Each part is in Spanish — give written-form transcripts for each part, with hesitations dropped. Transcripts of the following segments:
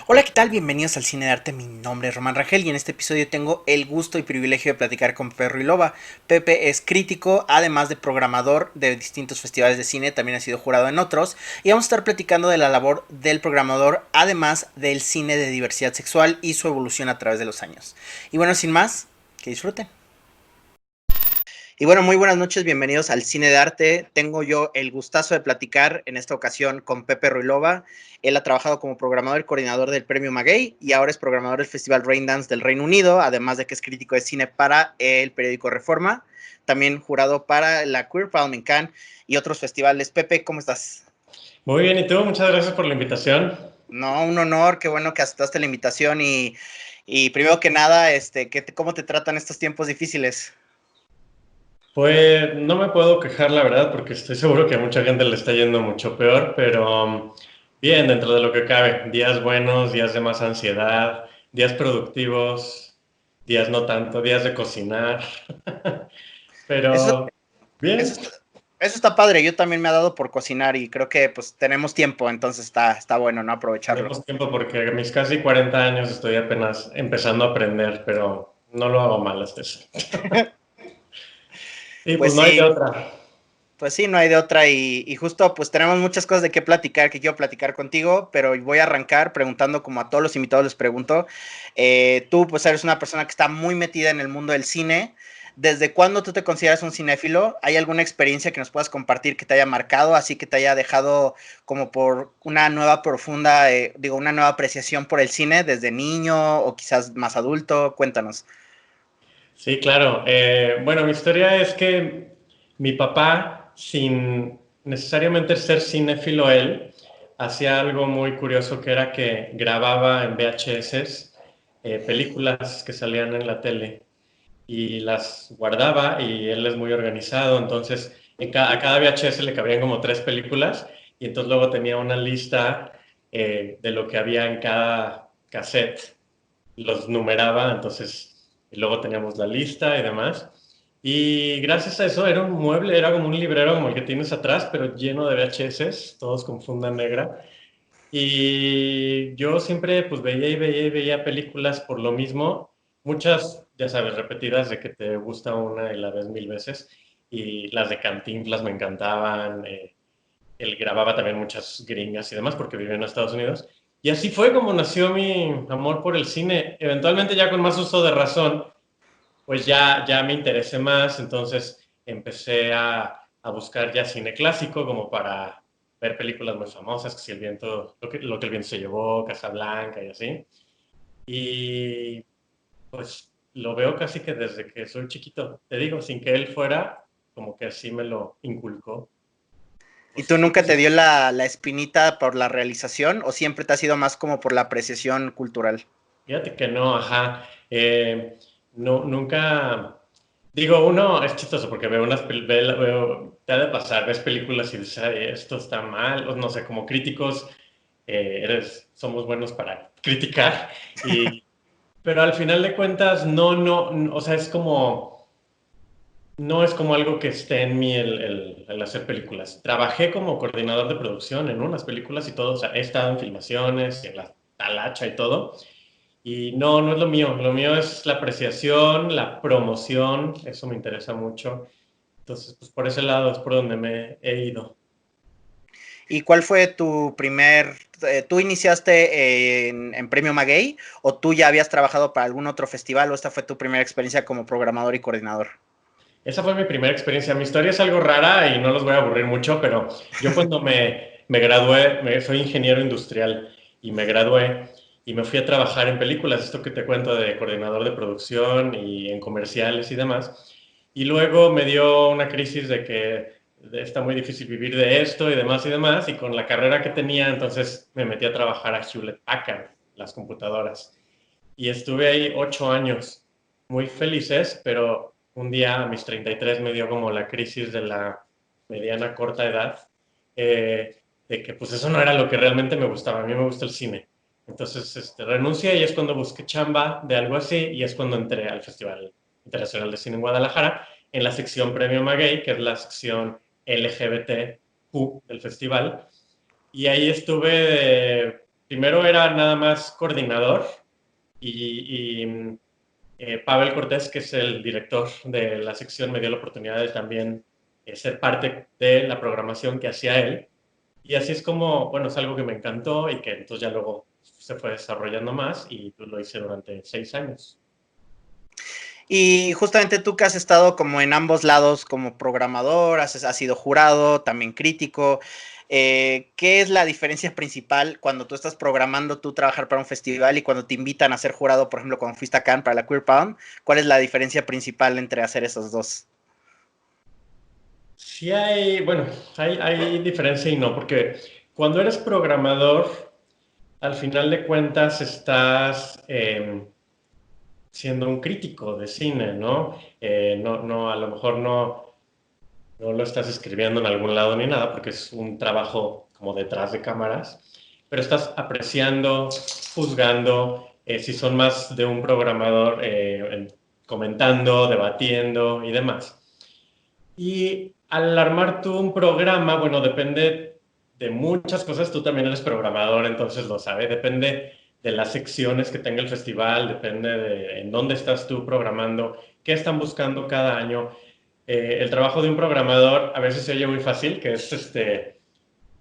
Hola, ¿qué tal? Bienvenidos al Cine de Arte. Mi nombre es Román Rangel y en este episodio tengo el gusto y privilegio de platicar con Perro y Loba. Pepe es crítico, además de programador de distintos festivales de cine, también ha sido jurado en otros. Y vamos a estar platicando de la labor del programador, además del cine de diversidad sexual y su evolución a través de los años. Y bueno, sin más, que disfruten. Y bueno, muy buenas noches, bienvenidos al Cine de Arte. Tengo yo el gustazo de platicar en esta ocasión con Pepe Ruilova. Él ha trabajado como programador y coordinador del Premio Maguey y ahora es programador del Festival Raindance del Reino Unido, además de que es crítico de cine para el periódico Reforma, también jurado para la Queer Film in Cannes y otros festivales. Pepe, ¿cómo estás? Muy bien, ¿y tú? Muchas gracias por la invitación. No, un honor, qué bueno que aceptaste la invitación y primero que nada, ¿cómo te tratan estos tiempos difíciles? Pues no me puedo quejar, la verdad, porque estoy seguro que a mucha gente le está yendo mucho peor, pero bien, dentro de lo que cabe. Días buenos, días de más ansiedad, días productivos, días no tanto, días de cocinar. Eso, Pero eso bien, está, Eso está padre, yo también me ha dado por cocinar y creo que pues tenemos tiempo, entonces está bueno, ¿no? Aprovecharlo. tenemos tiempo porque a mis casi 40 años estoy apenas empezando a aprender, pero no lo hago mal hasta eso. Y pues Pues no hay de sí, otra. pues sí, no hay de otra y justo pues tenemos muchas cosas de qué platicar, que quiero platicar contigo, pero voy a arrancar preguntando como a todos los invitados les pregunto, tú pues eres una persona que está muy metida en el mundo del cine. ¿Desde cuándo tú te consideras un cinéfilo? ¿Hay alguna experiencia que nos puedas compartir que te haya marcado, así que te haya dejado como por una nueva profunda, una nueva apreciación por el cine desde niño o quizás más adulto? Cuéntanos. Sí, claro. Bueno, mi historia es que mi papá, sin necesariamente ser cinéfilo él, hacía algo muy curioso que era que grababa en VHS películas que salían en la tele y las guardaba y él es muy organizado, entonces a cada VHS le cabían como tres películas y entonces luego tenía una lista de lo que había en cada cassette, los numeraba, entonces y luego teníamos la lista y demás. Y gracias a eso era un mueble, era como un librero como el que tienes atrás, pero lleno de VHS, todos con funda negra. Y yo siempre pues veía y veía y veía películas por lo mismo, muchas, ya sabes, repetidas de que te gusta una y la ves mil veces. Y las de Cantinflas me encantaban. Él grababa también muchas gringas y demás porque vivía en Estados Unidos. Y así fue como nació mi amor por el cine. Eventualmente ya con más uso de razón, pues ya me interesé más, entonces empecé a buscar ya cine clásico como para ver películas muy famosas, que si el viento, lo que el viento se llevó, Casablanca y así. Y pues lo veo casi que desde que soy chiquito. Te digo, sin que él fuera, como que así me lo inculcó. ¿Y Pues tú tú qué nunca te sí. dio la espinita por la realización o siempre te ha sido más como por la apreciación cultural? Fíjate que no, ajá. No, nunca. Digo, uno es chistoso porque veo te ha de pasar, ves películas y dices, "Ay, esto está mal", o no sé, como críticos, somos buenos para criticar, pero al final de cuentas, o sea, no es como algo que esté en mí el hacer películas. Trabajé como coordinador de producción en unas películas y todo, o sea, he estado en filmaciones, en la talacha y todo, y no es lo mío. Lo mío es la apreciación, la promoción, eso me interesa mucho. Entonces, pues por ese lado es por donde me he ido. ¿Y cuál fue tú iniciaste en Premio Maguey o tú ya habías trabajado para algún otro festival o esta fue tu primera experiencia como programador y coordinador? Esa fue mi primera experiencia. Mi historia es algo rara y no los voy a aburrir mucho, pero yo cuando me gradué, soy ingeniero industrial y me gradué y me fui a trabajar en películas, esto que te cuento de coordinador de producción y en comerciales y demás. Y luego me dio una crisis de que está muy difícil vivir de esto y demás, y con la carrera que tenía, entonces me metí a trabajar a Hewlett Packard, las computadoras. Y estuve ahí 8 años, muy felices, pero un día a mis 33 me dio como la crisis de la mediana corta edad, de que pues eso no era lo que realmente me gustaba, a mí me gusta el cine. Entonces renuncié y es cuando busqué chamba de algo así y es cuando entré al Festival Internacional de Cine en Guadalajara en la sección Premio Maguey, que es la sección LGBTQ del festival. Y ahí estuve primero era nada más coordinador y Pavel Cortés, que es el director de la sección, me dio la oportunidad de también ser parte de la programación que hacía él. Y así es como, bueno, es algo que me encantó y que entonces ya luego se fue desarrollando más y pues lo hice durante 6 años. Y justamente tú que has estado como en ambos lados como programador, has sido jurado, también crítico, ¿qué es la diferencia principal cuando tú estás programando tú trabajar para un festival y cuando te invitan a ser jurado, por ejemplo, cuando fuiste a Cannes para la Queer Pound? ¿Cuál es la diferencia principal entre hacer esos dos? Sí hay, bueno, hay diferencia y no, porque cuando eres programador, al final de cuentas estás siendo un crítico de cine, ¿no? No, a lo mejor no lo estás escribiendo en algún lado ni nada, porque es un trabajo como detrás de cámaras, pero estás apreciando, juzgando, si son más de un programador, comentando, debatiendo y demás. Y al armar tú un programa, bueno, depende de muchas cosas, tú también eres programador, entonces lo sabes, depende de las secciones que tenga el festival, depende de en dónde estás tú programando, qué están buscando cada año. El trabajo de un programador a veces se oye muy fácil, que es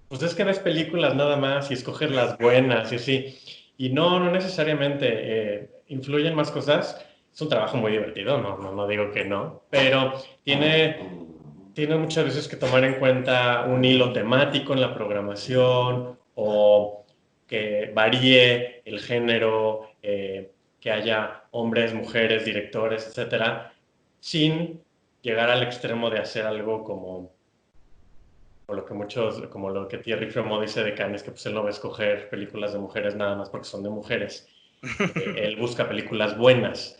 pues es que ves películas nada más y escoges las buenas y así. Y no necesariamente, influyen más cosas. Es un trabajo muy divertido, no digo que no, pero tiene muchas veces que tomar en cuenta un hilo temático en la programación o que varíe el género, que haya hombres, mujeres, directores, etcétera, sin llegar al extremo de hacer algo como lo que como lo que Thierry Fremont dice de Cannes, que pues él no va a escoger películas de mujeres nada más porque son de mujeres. Él busca películas buenas.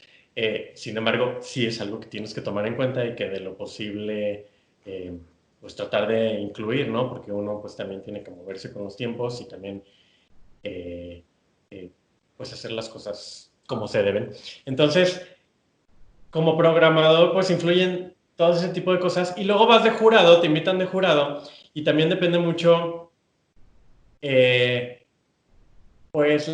Sin embargo, sí es algo que tienes que tomar en cuenta y que de lo posible, eh, pues tratar de incluir, ¿no? Porque uno pues también tiene que moverse con los tiempos y también eh, eh, pues hacer las cosas como se deben. Entonces, como programador, pues influyen todo ese tipo de cosas. Y luego vas de jurado, te invitan de jurado y también depende mucho, eh, pues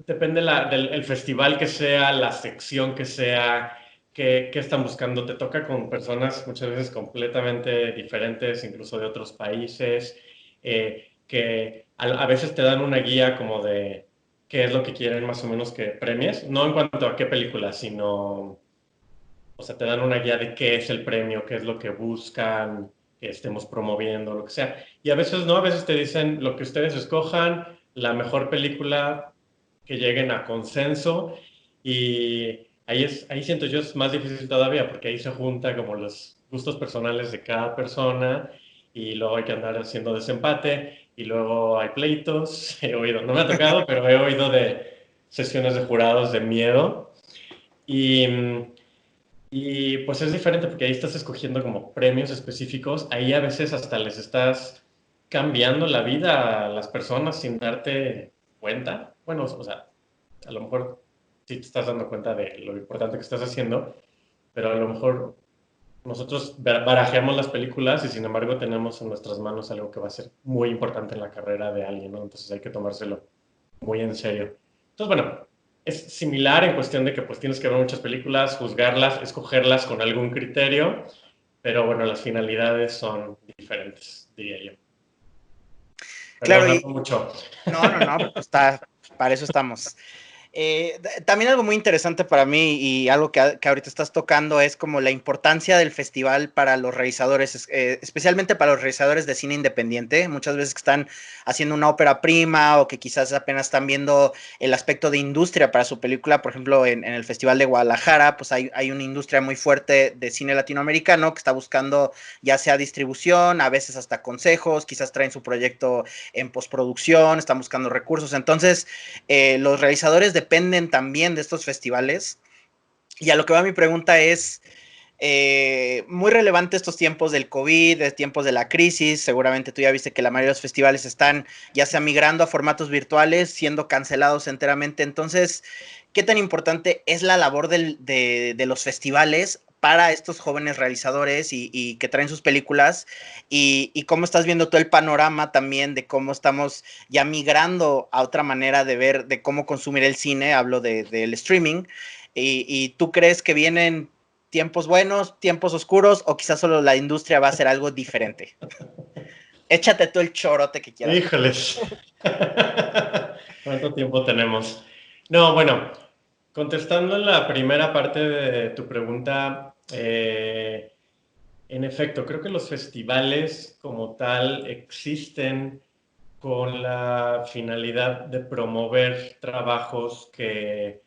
depende del el festival que sea, la sección que sea, qué están buscando. Te toca con personas muchas veces completamente diferentes, incluso de otros países, que a veces te dan una guía como de qué es lo que quieren más o menos que premies, no en cuanto a qué película, sino, o sea, te dan una guía de qué es el premio, qué es lo que buscan, que estemos promoviendo, lo que sea. Y a veces no, a veces te dicen lo que ustedes escojan, la mejor película, que lleguen a consenso. Y ahí siento yo es más difícil todavía, porque ahí se junta como los gustos personales de cada persona y luego hay que andar haciendo desempate y luego hay pleitos. He oído, no me ha tocado, pero he oído de sesiones de jurados de miedo. Y, y pues es diferente porque ahí estás escogiendo como premios específicos, ahí a veces hasta les estás cambiando la vida a las personas sin darte cuenta. Bueno, o sea, a lo mejor sí te estás dando cuenta de lo importante que estás haciendo, pero a lo mejor nosotros barajeamos las películas y sin embargo tenemos en nuestras manos algo que va a ser muy importante en la carrera de alguien, ¿no? Entonces hay que tomárselo muy en serio. Entonces, bueno, es similar en cuestión de que pues tienes que ver muchas películas, juzgarlas, escogerlas con algún criterio, pero bueno, las finalidades son diferentes, diría yo. Claro, Perdón, hablo mucho. no, pues está, para eso estamos. También algo muy interesante para mí y algo que ahorita estás tocando es como la importancia del festival para los realizadores, especialmente para los realizadores de cine independiente, muchas veces que están haciendo una ópera prima o que quizás apenas están viendo el aspecto de industria para su película, por ejemplo, en el Festival de Guadalajara, pues hay una industria muy fuerte de cine latinoamericano que está buscando ya sea distribución, a veces hasta consejos, quizás traen su proyecto en postproducción, están buscando recursos, entonces los realizadores dependen también de estos festivales. Y a lo que va mi pregunta es, muy relevante estos tiempos del COVID, de tiempos de la crisis. Seguramente tú ya viste que la mayoría de los festivales están ya sea migrando a formatos virtuales, siendo cancelados enteramente. Entonces, ¿qué tan importante es la labor de los festivales para estos jóvenes realizadores y que traen sus películas y cómo estás viendo todo el panorama también de cómo estamos ya migrando a otra manera de ver, de cómo consumir el cine, hablo del streaming, y tú crees que vienen tiempos buenos, tiempos oscuros, o quizás solo la industria va a hacer algo diferente. Échate todo el chorote que quieras. Híjoles. ¿Cuánto tiempo tenemos? No, bueno, contestando la primera parte de tu pregunta, en efecto, creo que los festivales como tal existen con la finalidad de promover trabajos que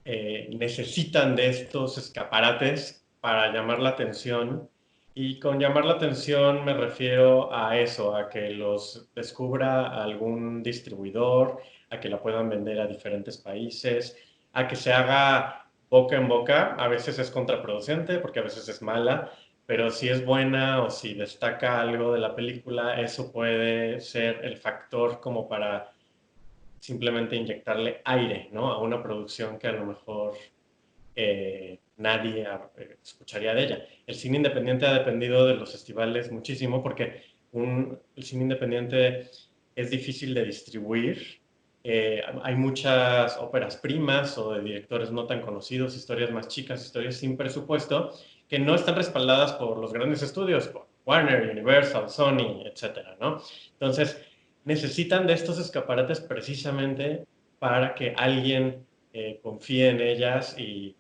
necesitan de estos escaparates para llamar la atención. Y con llamar la atención me refiero a eso, a que los descubra algún distribuidor, a que la puedan vender a diferentes países, a que se haga boca en boca. A veces es contraproducente porque a veces es mala, pero si es buena o si destaca algo de la película, eso puede ser el factor como para simplemente inyectarle aire, ¿no? A una producción que a lo mejor nadie escucharía de ella. El cine independiente ha dependido de los festivales muchísimo porque el cine independiente es difícil de distribuir. Hay muchas óperas primas o de directores no tan conocidos, historias más chicas, historias sin presupuesto, que no están respaldadas por los grandes estudios, por Warner, Universal, Sony, etcétera, ¿no? Entonces, necesitan de estos escaparates precisamente para que alguien confíe en ellas y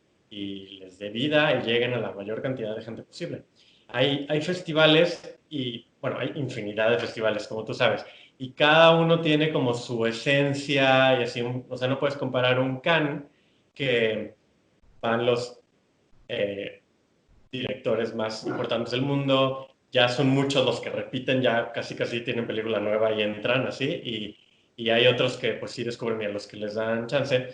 les dé vida y lleguen a la mayor cantidad de gente posible. Hay festivales y, bueno, hay infinidad de festivales, como tú sabes, y cada uno tiene como su esencia y así, o sea, no puedes comparar un Cannes que van los eh, directores más importantes del mundo, ya son muchos los que repiten, ya casi casi tienen película nueva y entran así, y hay otros que pues sí descubren y a los que les dan chance,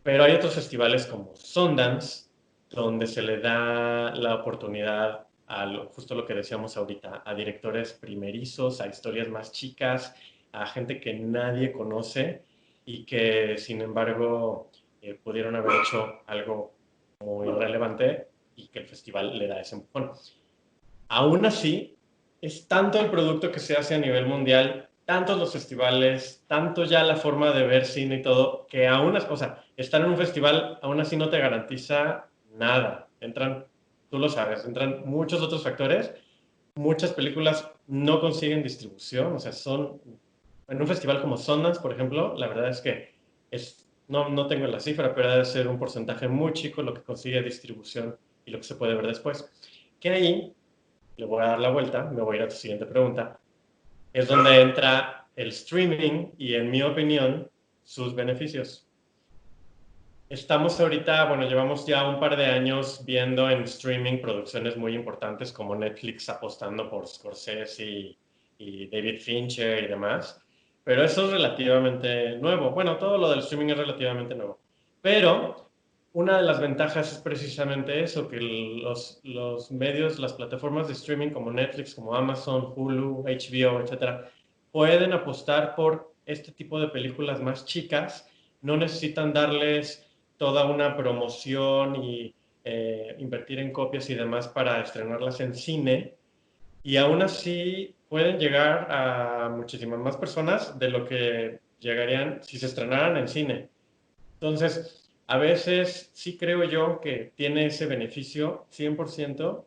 pero hay otros festivales como Sundance, donde se le da la oportunidad a justo lo que decíamos ahorita, a directores primerizos, a historias más chicas, a gente que nadie conoce y que sin embargo pudieron haber hecho algo muy relevante y que el festival le da ese empujón. Aún así, es tanto el producto que se hace a nivel mundial, tantos los festivales, tanto ya la forma de ver cine y todo, que aún, o sea, estar en un festival aún así no te garantiza nada. Entran, tú lo sabes, entran muchos otros factores. Muchas películas no consiguen distribución, o sea, son, en un festival como Sundance, por ejemplo, la verdad es que no tengo la cifra, pero debe ser un porcentaje muy chico lo que consigue distribución y lo que se puede ver después. Que ahí le voy a dar la vuelta, me voy a ir a tu siguiente pregunta, es donde entra el streaming y, en mi opinión, sus beneficios. Estamos ahorita, bueno, llevamos ya un par de años viendo en streaming producciones muy importantes como Netflix apostando por Scorsese y David Fincher y demás, pero eso es relativamente nuevo. Bueno, todo lo del streaming es relativamente nuevo, pero una de las ventajas es precisamente eso, que los medios, las plataformas de streaming como Netflix, como Amazon, Hulu, HBO, etcétera, pueden apostar por este tipo de películas más chicas, no necesitan darles toda una promoción y invertir en copias y demás para estrenarlas en cine, y aún así pueden llegar a muchísimas más personas de lo que llegarían si se estrenaran en cine. Entonces, a veces sí creo yo que tiene ese beneficio 100%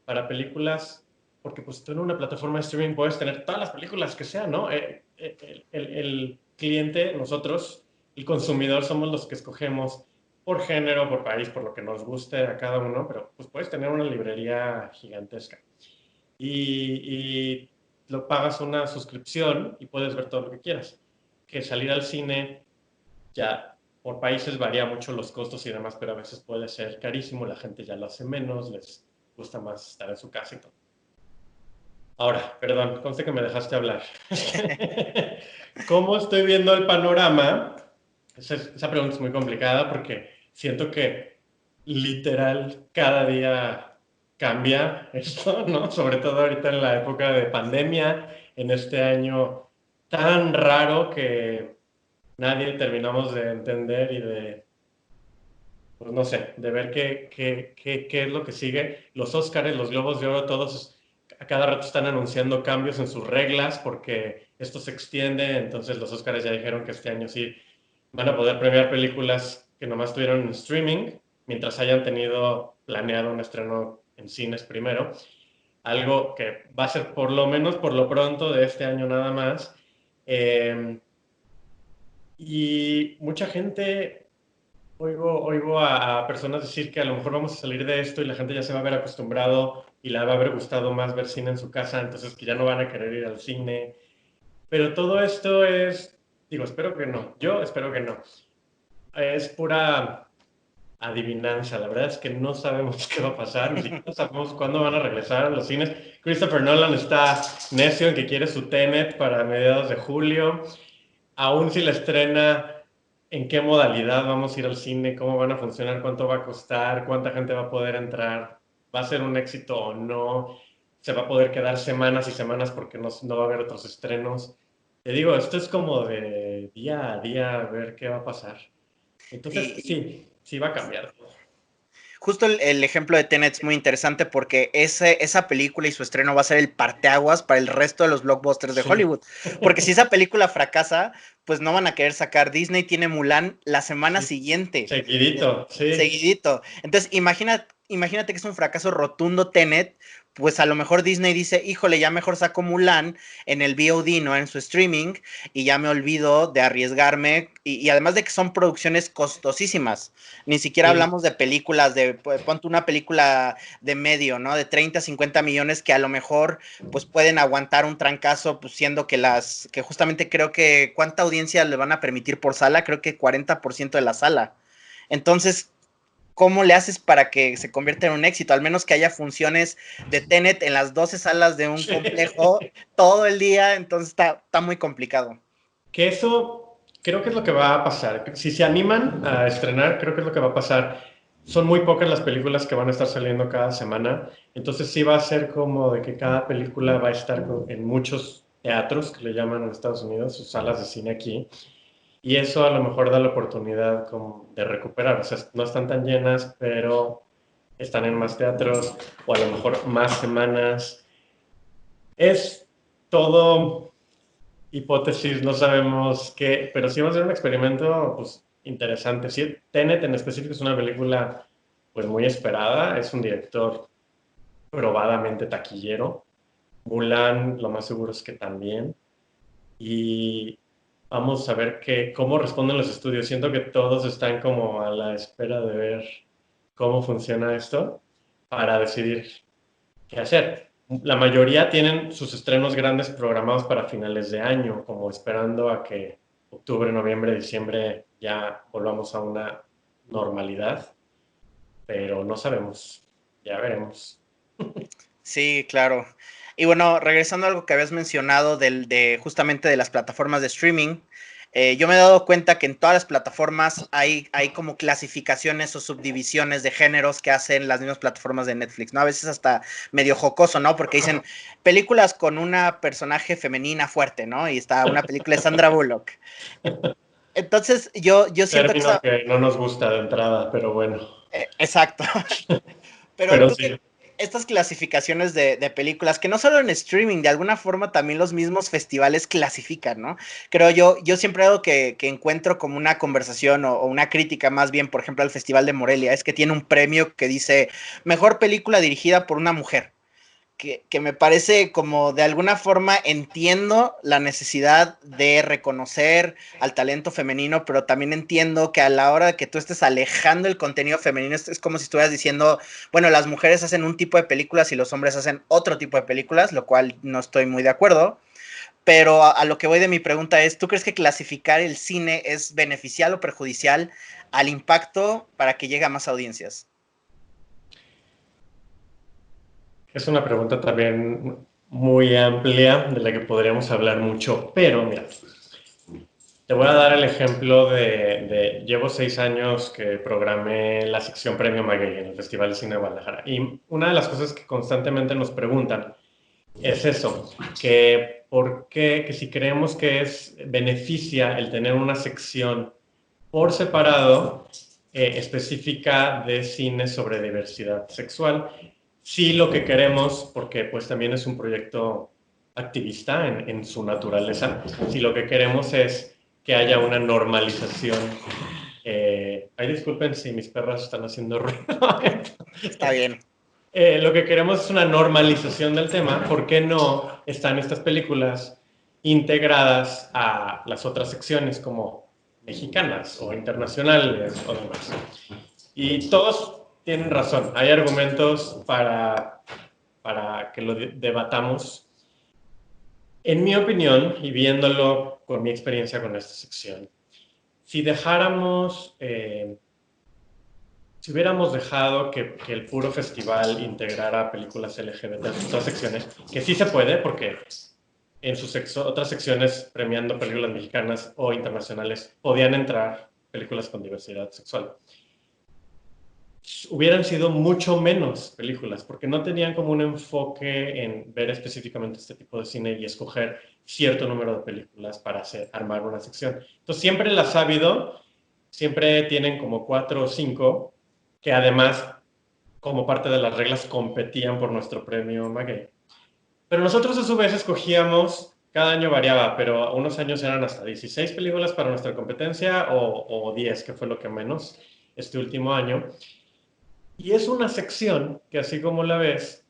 para películas, porque pues tú en una plataforma de streaming puedes tener todas las películas que sean, ¿no? El cliente, nosotros, el consumidor, somos los que escogemos por género, por país, por lo que nos guste a cada uno, pero pues puedes tener una librería gigantesca y lo pagas una suscripción y puedes ver todo lo que quieras. Que salir al cine ya por países varía mucho los costos y demás, pero a veces puede ser carísimo, la gente ya lo hace menos, les gusta más estar en su casa y todo. Ahora, perdón, conste que me dejaste hablar. ¿Cómo estoy viendo el panorama? Esa pregunta es muy complicada porque siento que literal cada día cambia esto, ¿no? Sobre todo ahorita en la época de pandemia, en este año tan raro que nadie terminamos de entender y de pues no sé, de ver qué es lo que sigue. Los Óscares, los Globos de Oro, todos a cada rato están anunciando cambios en sus reglas porque esto se extiende, entonces los Óscares ya dijeron que este año sí van a poder premiar películas que nomás tuvieron en streaming, mientras hayan tenido planeado un estreno en cines primero. Algo que va a ser por lo menos por lo pronto de este año nada más. Eh, y mucha gente, oigo a personas decir que a lo mejor vamos a salir de esto y la gente ya se va a ver acostumbrado y le va a haber gustado más ver cine en su casa, entonces que ya no van a querer ir al cine. Pero todo esto es, digo, espero que no, yo espero que no. Es pura adivinanza, la verdad es que no sabemos qué va a pasar, ni siquiera sabemos cuándo van a regresar a los cines. Christopher Nolan está necio en que quiere su Tenet para mediados de julio, aún si la estrena, en qué modalidad vamos a ir al cine, cómo van a funcionar, cuánto va a costar, cuánta gente va a poder entrar, va a ser un éxito o no, se va a poder quedar semanas y semanas porque no va a haber otros estrenos. Te digo, esto es como de día a día ver qué va a pasar. Entonces, Y sí, sí va a cambiar. justo el ejemplo de Tenet es muy interesante porque esa película y su estreno va a ser el parteaguas para el resto de los blockbusters de Sí, Hollywood. Porque si esa película fracasa, pues no van a querer sacar. Disney tiene Mulan la semana sí, siguiente, seguidito, sí. seguidito. Entonces, imagínate que es un fracaso rotundo Tenet, pues a lo mejor Disney dice, híjole, ya mejor saco Mulan en el VOD, ¿no? En su streaming, y ya me olvido de arriesgarme, y además de que son producciones costosísimas, ni siquiera Sí, hablamos de películas, ponte una película de medio, ¿no? De 30, 50 millones que a lo mejor, pues pueden aguantar un trancazo, pues siendo que justamente creo que, ¿cuánta audiencia le van a permitir por sala? Creo que 40% de la sala. Entonces, ¿cómo le haces para que se convierta en un éxito? Al menos que haya funciones de Tenet en las 12 salas de un sí. complejo todo el día, entonces está muy complicado. Que eso creo que es lo que va a pasar. Si se animan a estrenar, creo que es lo que va a pasar. Son muy pocas las películas que van a estar saliendo cada semana, entonces sí va a ser como de que cada película va a estar en muchos teatros, que le llaman en Estados Unidos, sus salas de cine aquí, y eso a lo mejor da la oportunidad como de recuperar. O sea, no están tan llenas, pero están en más teatros o a lo mejor más semanas. Es todo hipótesis, no sabemos qué, pero sí va a ser un experimento pues, interesante. Sí, Tenet en específico es una película pues muy esperada, es un director probadamente taquillero. Mulan, lo más seguro es que también. Y vamos a ver cómo responden los estudios. Siento que todos están como a la espera de ver cómo funciona esto para decidir qué hacer. La mayoría tienen sus estrenos grandes programados para finales de año, como esperando a que octubre, noviembre, diciembre ya volvamos a una normalidad, pero no sabemos, ya veremos. Sí, claro. Y bueno, regresando a algo que habías mencionado de justamente de las plataformas de streaming, yo me he dado cuenta que en todas las plataformas hay como clasificaciones o subdivisiones de géneros que hacen las mismas plataformas de Netflix, ¿no? A veces hasta medio jocoso, ¿no? Porque dicen películas con una personaje femenina fuerte, ¿no? Y está una película de Sandra Bullock. Entonces, yo siento que Término esa... que no nos gusta de entrada, pero bueno, exacto. Pero pero tú sí. que estas clasificaciones de películas, que no solo en streaming, de alguna forma también los mismos festivales clasifican, ¿no? Creo yo siempre algo que encuentro como una conversación o una crítica más bien, por ejemplo, al Festival de Morelia, es que tiene un premio que dice mejor película dirigida por una mujer que me parece como de alguna forma entiendo la necesidad de reconocer al talento femenino, pero también entiendo que a la hora de que tú estés alejando el contenido femenino, es como si estuvieras diciendo, bueno, las mujeres hacen un tipo de películas y los hombres hacen otro tipo de películas, lo cual no estoy muy de acuerdo. Pero a lo que voy de mi pregunta es, ¿tú crees que clasificar el cine es beneficial o perjudicial al impacto para que llegue a más audiencias? Es una pregunta también muy amplia de la que podríamos hablar mucho, pero mira, te voy a dar el ejemplo llevo 6 años que programé la sección Premio Maguey en el Festival de Cine de Guadalajara. Y una de las cosas que constantemente nos preguntan es eso, que por qué, que si creemos que es beneficia el tener una sección por separado específica de cine sobre diversidad sexual. Sí, lo que queremos, porque pues también es un proyecto activista en su naturaleza, sí lo que queremos es que haya una normalización. Ay, disculpen si mis perras están haciendo ruido. Está bien. Lo que queremos es una normalización del tema. ¿Por qué no están estas películas integradas a las otras secciones como mexicanas o internacionales o demás? Y todos tienen razón. Hay argumentos para que lo debatamos. En mi opinión, y viéndolo con mi experiencia con esta sección, si dejáramos si hubiéramos dejado que el puro festival integrara películas LGBT en sus otras secciones, que sí se puede, porque en sus otras secciones premiando películas mexicanas o internacionales podían entrar películas con diversidad sexual, hubieran sido mucho menos películas, porque no tenían como un enfoque en ver específicamente este tipo de cine y escoger cierto número de películas para armar una sección. Entonces siempre las ha habido, siempre tienen como 4 o 5, que además, como parte de las reglas, competían por nuestro premio Maguey. Pero nosotros a su vez escogíamos, cada año variaba, pero unos años eran hasta 16 películas para nuestra competencia o 10, que fue lo que menos este último año. Y es una sección que, así como la ves,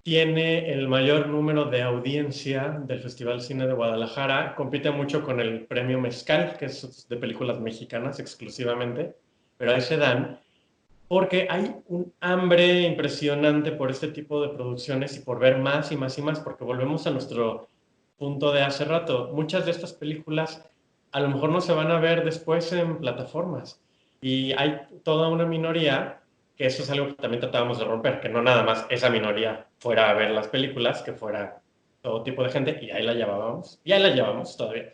tiene el mayor número de audiencia del Festival Cine de Guadalajara. Compite mucho con el premio Mezcal, que es de películas mexicanas exclusivamente, pero ahí se dan porque hay un hambre impresionante por este tipo de producciones y por ver más y más y más, porque volvemos a nuestro punto de hace rato. Muchas de estas películas a lo mejor no se van a ver después en plataformas y hay toda una minoría que eso es algo que también tratábamos de romper, que no nada más esa minoría fuera a ver las películas, que fuera todo tipo de gente y ahí la llevamos todavía.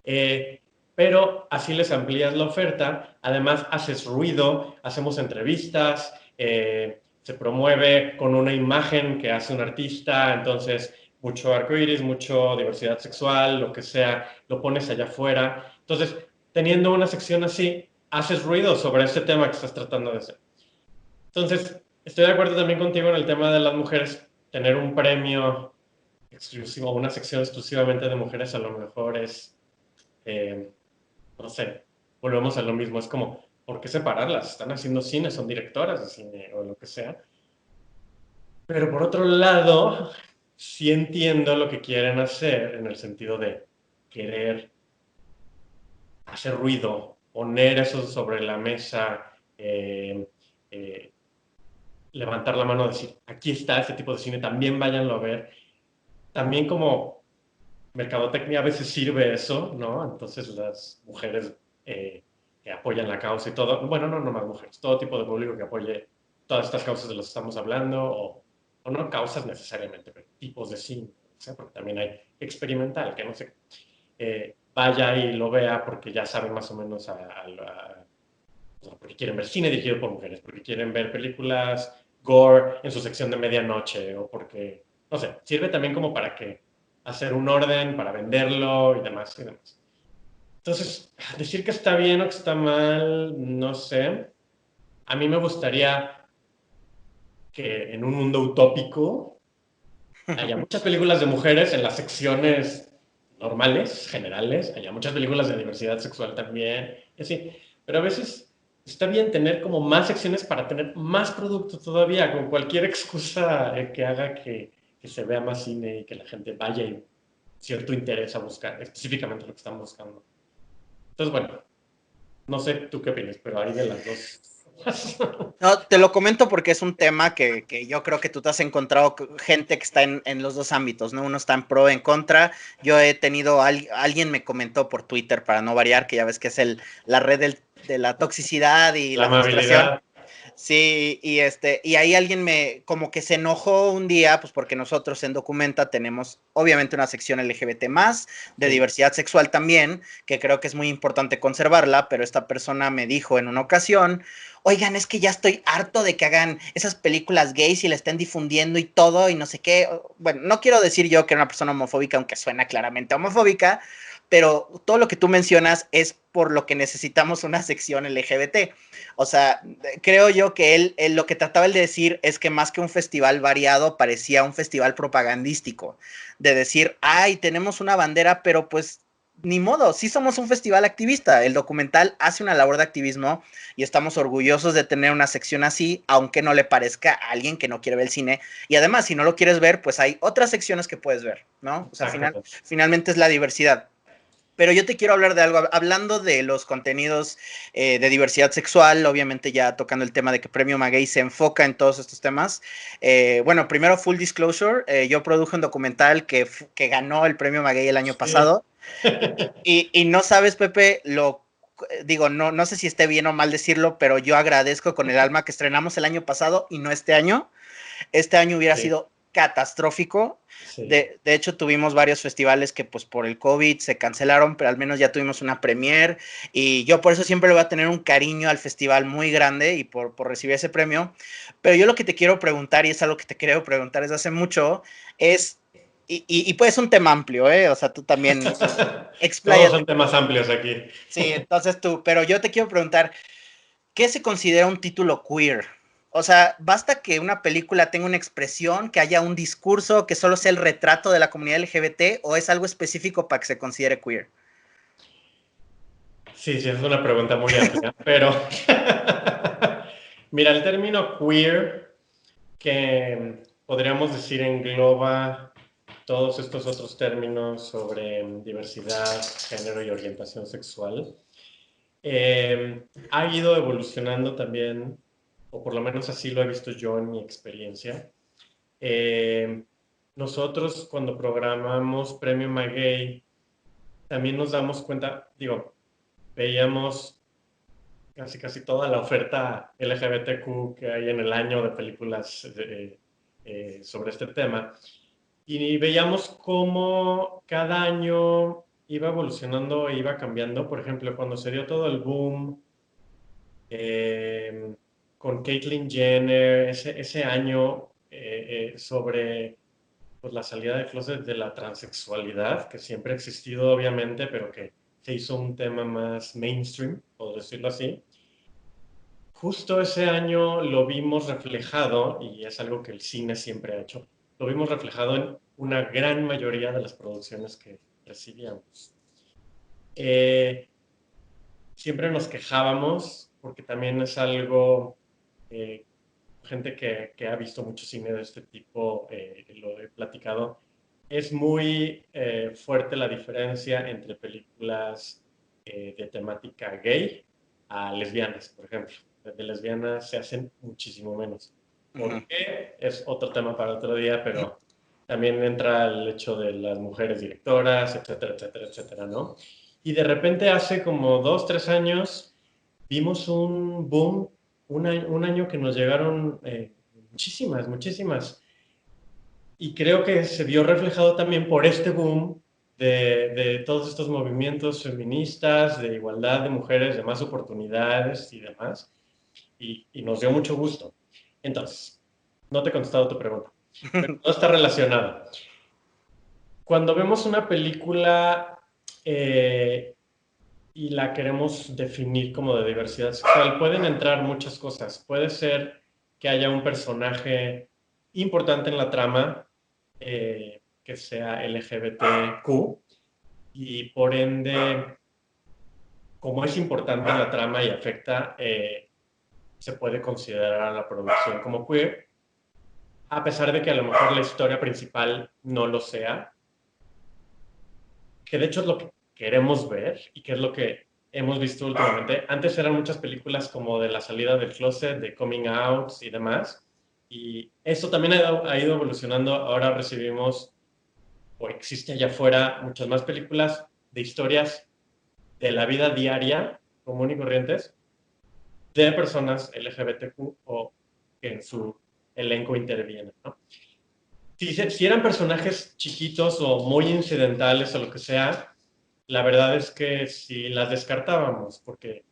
Eh, pero así les amplías la oferta, además haces ruido, hacemos entrevistas, se promueve con una imagen que hace un artista, entonces mucho arcoíris, mucho diversidad sexual, lo que sea, lo pones allá afuera. Entonces, teniendo una sección así, haces ruido sobre ese tema que estás tratando de hacer. Entonces, estoy de acuerdo también contigo en el tema de las mujeres, tener un premio exclusivo, una sección exclusivamente de mujeres a lo mejor es no sé, volvemos a lo mismo, es como, ¿por qué separarlas? Están haciendo cine, son directoras de cine o lo que sea. Pero por otro lado, sí entiendo lo que quieren hacer en el sentido de querer hacer ruido, poner eso sobre la mesa, eh, levantar la mano, decir, aquí está este tipo de cine, también váyanlo a ver. También como mercadotecnia a veces sirve eso, ¿no? Entonces las mujeres que apoyan la causa y todo, bueno, no más mujeres, todo tipo de público que apoye todas estas causas de las que estamos hablando, o no causas necesariamente, pero tipos de cine, ¿sí? Porque también hay experimental, que no sé, vaya y lo vea porque ya saben más o menos o sea, porque quieren ver cine dirigido por mujeres, porque quieren ver películas gore en su sección de medianoche, o porque, no sé, sirve también como para que hacer un orden, para venderlo y demás y demás. Entonces, decir que está bien o que está mal, no sé. A mí me gustaría que en un mundo utópico haya muchas películas de mujeres en las secciones normales, generales, haya muchas películas de diversidad sexual también, y así. Pero a veces está bien tener como más secciones para tener más producto todavía, con cualquier excusa que haga que se vea más cine y que la gente vaya y cierto interés a buscar específicamente lo que están buscando. Entonces, bueno, no sé tú qué opinas, pero hay de las dos. No, te lo comento porque es un tema que yo creo que tú te has encontrado gente que está en los dos ámbitos, ¿no? Uno está en pro, en contra. Yo he tenido, alguien me comentó por Twitter, para no variar, que ya ves que es la red de la toxicidad y La la frustración. amabilidad. Sí, y ahí alguien como que se enojó un día, pues porque nosotros en Documenta tenemos obviamente una sección LGBT más, de Sí. diversidad sexual también, que creo que es muy importante conservarla, pero esta persona me dijo en una ocasión, oigan, es que ya estoy harto de que hagan esas películas gays y la estén difundiendo y todo y no sé qué. Bueno, no quiero decir yo que era una persona homofóbica, aunque suena claramente homofóbica, pero todo lo que tú mencionas es por lo que necesitamos una sección LGBT. O sea, creo yo que él lo que trataba él de decir es que más que un festival variado, parecía un festival propagandístico, de decir, ay, tenemos una bandera, pero pues ni modo, sí somos un festival activista. El documental hace una labor de activismo y estamos orgullosos de tener una sección así, aunque no le parezca a alguien que no quiere ver el cine. Y además, si no lo quieres ver, pues hay otras secciones que puedes ver, ¿no? O sea, Exacto. finalmente es la diversidad. Pero yo te quiero hablar de algo, hablando de los contenidos de diversidad sexual, obviamente ya tocando el tema de que Premio Maguey se enfoca en todos estos temas. Bueno, primero, full disclosure, yo produje un documental que ganó el Premio Maguey el año Sí. pasado. Y no sabes, Pepe, digo, no sé si esté bien o mal decirlo, pero yo agradezco con el alma que estrenamos el año pasado y no este año. Este año hubiera Sí, sido catastrófico. sí. De hecho, tuvimos varios festivales que pues por el COVID se cancelaron, pero al menos ya tuvimos una premier y yo por eso siempre le voy a tener un cariño al festival muy grande y por recibir ese premio. Pero yo lo que te quiero preguntar, y es algo que te quiero preguntar desde hace mucho, es, y pues es un tema amplio, ¿eh? O sea, tú también Todos expláyate. son temas amplios aquí. Sí, entonces tú, pero yo te quiero preguntar, ¿qué se considera un título queer? O sea, ¿basta que una película tenga una expresión, que haya un discurso, que solo sea el retrato de la comunidad LGBT, o es algo específico para que se considere queer? Sí, sí, es una pregunta muy amplia, pero mira, el término queer, que podríamos decir engloba todos estos otros términos sobre diversidad, género y orientación sexual, ha ido evolucionando también, o por lo menos así lo he visto yo en mi experiencia. Eh, Nosotros cuando programamos Premio Maguey, también nos damos cuenta, digo, veíamos casi toda la oferta LGBTQ que hay en el año de películas sobre este tema. Y veíamos cómo cada año iba evolucionando e iba cambiando. Por ejemplo, cuando se dio todo el boom con Caitlyn Jenner, ese año sobre pues, la salida de closet de la transexualidad, que siempre ha existido obviamente, pero que se hizo un tema más mainstream, por decirlo así. Justo ese año lo vimos reflejado, y es algo que el cine siempre ha hecho, lo vimos reflejado en una gran mayoría de las producciones que recibíamos. Eh, Siempre nos quejábamos, porque también es algo, eh, gente que ha visto mucho cine de este tipo, lo he platicado, es muy fuerte la diferencia entre películas de temática gay a lesbianas, por ejemplo. De lesbianas se hacen muchísimo menos. Uh -huh. ¿Por qué? Es otro tema para otro día, pero también entra el hecho de las mujeres directoras, etcétera, etcétera, etcétera, ¿no? Y de repente hace como 2, 3 años vimos un boom, un año que nos llegaron muchísimas, muchísimas. Y creo que se vio reflejado también por este boom de todos estos movimientos feministas, de igualdad de mujeres, de más oportunidades y demás. Y nos dio mucho gusto. Entonces, no te he contestado tu pregunta, pero no está relacionado. Cuando vemos una película eh, y la queremos definir como de diversidad sexual, pueden entrar muchas cosas. Puede ser que haya un personaje importante en la trama que sea LGBTQ y por ende, como es importante en la trama y afecta, se puede considerar a la producción como queer, a pesar de que a lo mejor la historia principal no lo sea, que de hecho es lo que queremos ver y que es lo que hemos visto últimamente. Antes eran muchas películas como de la salida del closet, de coming outs y demás, y eso también ha ido evolucionando. Ahora recibimos, o existe allá afuera, muchas más películas de historias de la vida diaria, común y corrientes, de personas LGBTQ o que en su elenco intervienen, ¿no? Si eran personajes chiquitos o muy incidentales o lo que sea, la verdad es que si las descartábamos porque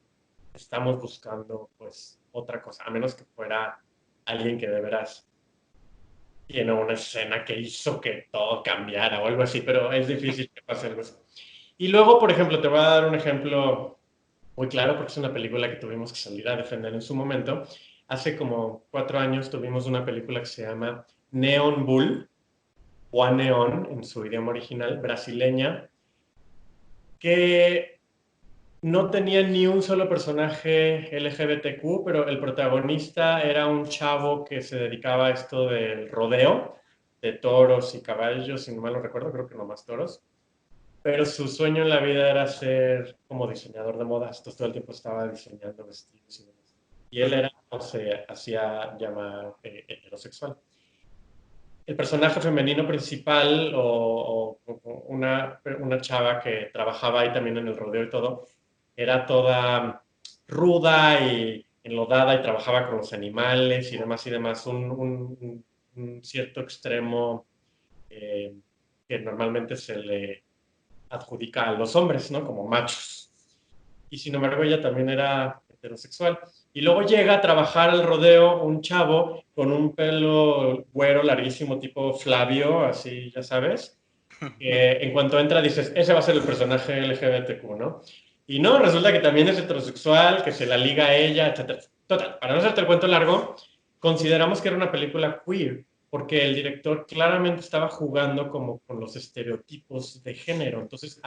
estamos buscando pues otra cosa, a menos que fuera alguien que de veras tiene una escena que hizo que todo cambiara o algo así, pero es difícil que pase algo así. Y luego, por ejemplo, te voy a dar un ejemplo muy claro porque es una película que tuvimos que salir a defender en su momento. Hace como 4 años tuvimos una película que se llama Neon Bull, o A Neon en su idioma original, brasileña, que no tenía ni un solo personaje LGBTQ, pero el protagonista era un chavo que se dedicaba a esto del rodeo, de toros y caballos, si no mal no recuerdo, creo que nomás toros. Pero su sueño en la vida era ser como diseñador de modas. Entonces todo el tiempo estaba diseñando vestidos y demás. Y él era, o se hacía llamar heterosexual. El personaje femenino principal o una chava que trabajaba ahí también en el rodeo y todo, era toda ruda y enlodada y trabajaba con los animales y demás. Un cierto extremo eh, que normalmente se le adjudica a los hombres, ¿no? Como machos. Y sin embargo ella también era heterosexual. Y luego llega a trabajar al rodeo un chavo con un pelo güero larguísimo tipo Flavio, así ya sabes, que en cuanto entra dices, ese va a ser el personaje LGBTQ, ¿no? Y no, resulta que también es heterosexual, que se la liga a ella, etcétera. Total, para no hacerte el cuento largo, consideramos que era una película queer, porque el director claramente estaba jugando como con los estereotipos de género. Entonces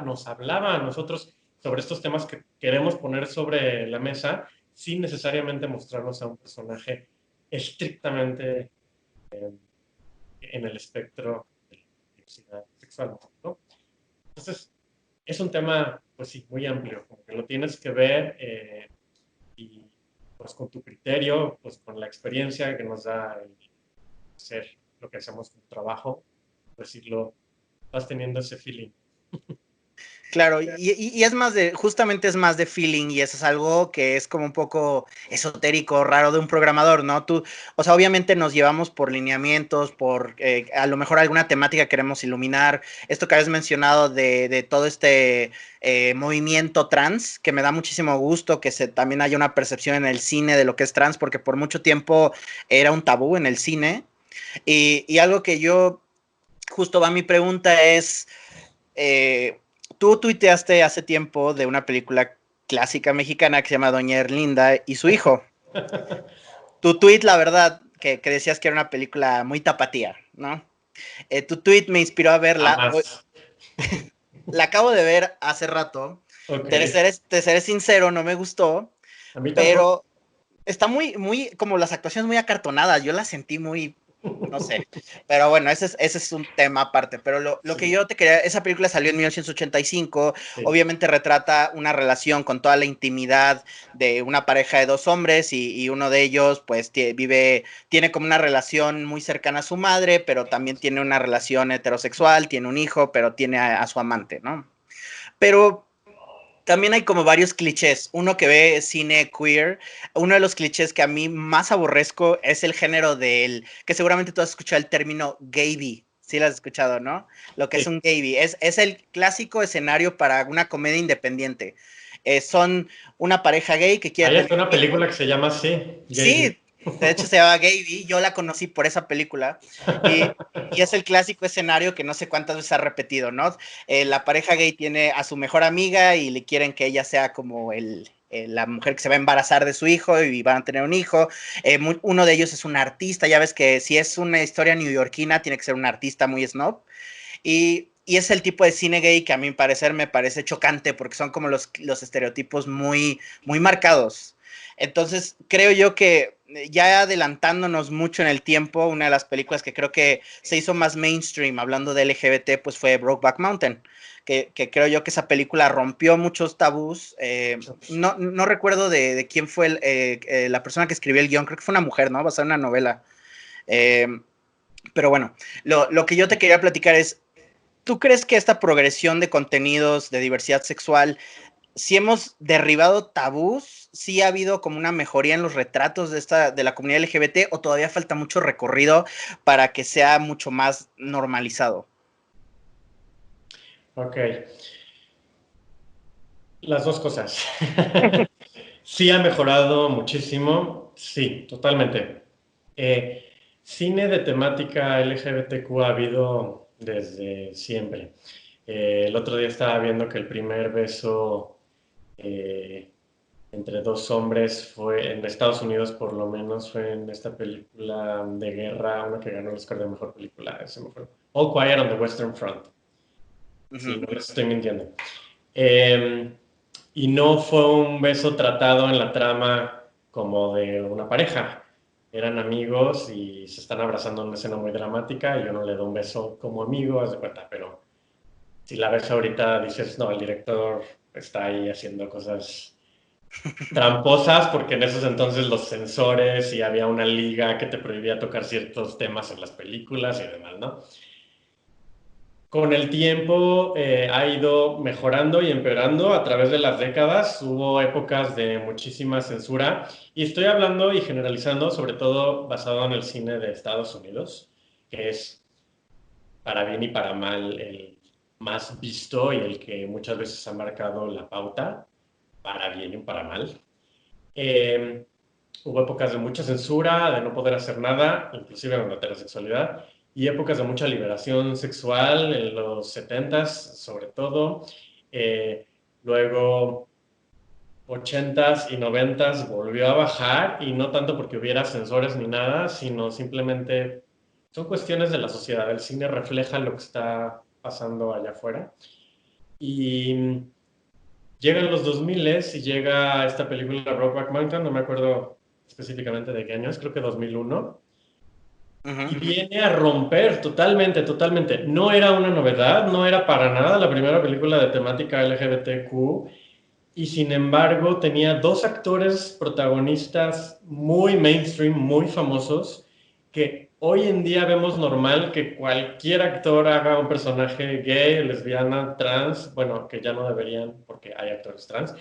nos hablaba a nosotros sobre estos temas que queremos poner sobre la mesa, sin necesariamente mostrarnos a un personaje estrictamente en el espectro de la diversidad sexual, ¿no? Entonces, es un tema, pues sí, muy amplio, como que lo tienes que ver y pues con tu criterio, pues con la experiencia que nos da el hacer lo que hacemos con trabajo, pues sí lo vas teniendo ese feeling. Claro, y es más de, justamente es más de feeling y eso es algo que es como un poco esotérico, raro de un programador, ¿no? Tú, o sea, obviamente nos llevamos por lineamientos, por a lo mejor alguna temática queremos iluminar, esto que habías mencionado de todo este movimiento trans, que me da muchísimo gusto que también haya una percepción en el cine de lo que es trans, porque por mucho tiempo era un tabú en el cine, y algo que yo, justo va mi pregunta es tú tuiteaste hace tiempo de una película clásica mexicana que se llama Doña Erlinda y su hijo. Tu tweet, la verdad, que decías que era una película muy tapatía, ¿no? Tu tweet me inspiró a verla. Jamás. La acabo de ver hace rato. Ok. Te seré sincero, no me gustó, A mí tampoco. pero está muy, como las actuaciones muy acartonadas. Yo las sentí muy, no sé. Pero bueno, ese es un tema aparte. Pero lo que Sí, yo te quería, esa película salió en 1985, sí. obviamente retrata una relación con toda la intimidad de una pareja de dos hombres y uno de ellos pues tiene como una relación muy cercana a su madre, pero también tiene una relación heterosexual, tiene un hijo, pero tiene a su amante, ¿no? Pero también hay como varios clichés. Uno que ve cine queer, uno de los clichés que a mí más aborrezco es el género que seguramente tú has escuchado el término gayby. Sí lo has escuchado, ¿no? Lo que es Sí. un gayby. Es el clásico escenario para una comedia independiente. Son una pareja gay que quiere Hay tener hasta una un hijo. película que se llama así, Gaby. Sí, de hecho se llama Gaby, yo la conocí por esa película y es el clásico escenario que no sé cuántas veces ha repetido, ¿no? La pareja gay tiene a su mejor amiga y le quieren que ella sea como la mujer que se va a embarazar de su hijo y van a tener un hijo. Uno de ellos es un artista, ya ves que si es una historia neoyorquina tiene que ser un artista muy snob y es el tipo de cine gay que a mi parecer me parece chocante porque son como los estereotipos muy marcados. Entonces, creo yo que ya adelantándonos mucho en el tiempo, una de las películas que creo que se hizo más mainstream hablando de LGBT, pues fue Brokeback Mountain, que creo yo que esa película rompió muchos tabús. No recuerdo de quién fue la persona que escribió el guión, creo que fue una mujer, ¿no? Basada en una novela. Eh, pero bueno, lo que yo te quería platicar es, ¿tú crees que esta progresión de contenidos de diversidad sexual, si hemos derribado tabús, si ha habido como una mejoría en los retratos de la comunidad LGBT o todavía falta mucho recorrido para que sea mucho más normalizado? Ok, las dos cosas. Sí ha mejorado muchísimo, sí, totalmente. Cine de temática LGBTQ ha habido desde siempre. El otro día estaba viendo que el primer beso eh, entre dos hombres fue en Estados Unidos, por lo menos, fue en esta película de guerra, una que ganó el Oscar de mejor película, ese me acuerdo. All Quiet on the Western Front. Sí, Ujú. no les estoy mintiendo. Eh, y no fue un beso tratado en la trama como de una pareja. Eran amigos y se están abrazando en una escena muy dramática y uno le da un beso como amigo, haz de cuenta, pero si la ves ahorita dices, no, el director está ahí haciendo cosas tramposas porque en esos entonces los censores y había una liga que te prohibía tocar ciertos temas en las películas y demás, ¿no? Con el tiempo ha ido mejorando y empeorando a través de las décadas. Hubo épocas de muchísima censura y estoy hablando y generalizando sobre todo basado en el cine de Estados Unidos, que es para bien y para mal el más visto y el que muchas veces ha marcado la pauta, para bien y para mal. Eh, Hubo épocas de mucha censura, de no poder hacer nada, inclusive en la heterosexualidad, y épocas de mucha liberación sexual en los 70s, sobre todo. Eh, Luego, 80s y 90s volvió a bajar, y no tanto porque hubiera censores ni nada, sino simplemente son cuestiones de la sociedad. El cine refleja lo que está pasando allá afuera. Y llegan los 2000 y llega esta película Brokeback Mountain, no me acuerdo específicamente de qué año es, creo que 2001, Ujú. y viene a romper totalmente, totalmente. No era una novedad, no era para nada la primera película de temática LGBTQ, y sin embargo tenía dos actores protagonistas muy mainstream, muy famosos, que hoy en día vemos normal que cualquier actor haga un personaje gay, lesbiana, trans, bueno, que ya no deberían porque hay actores trans,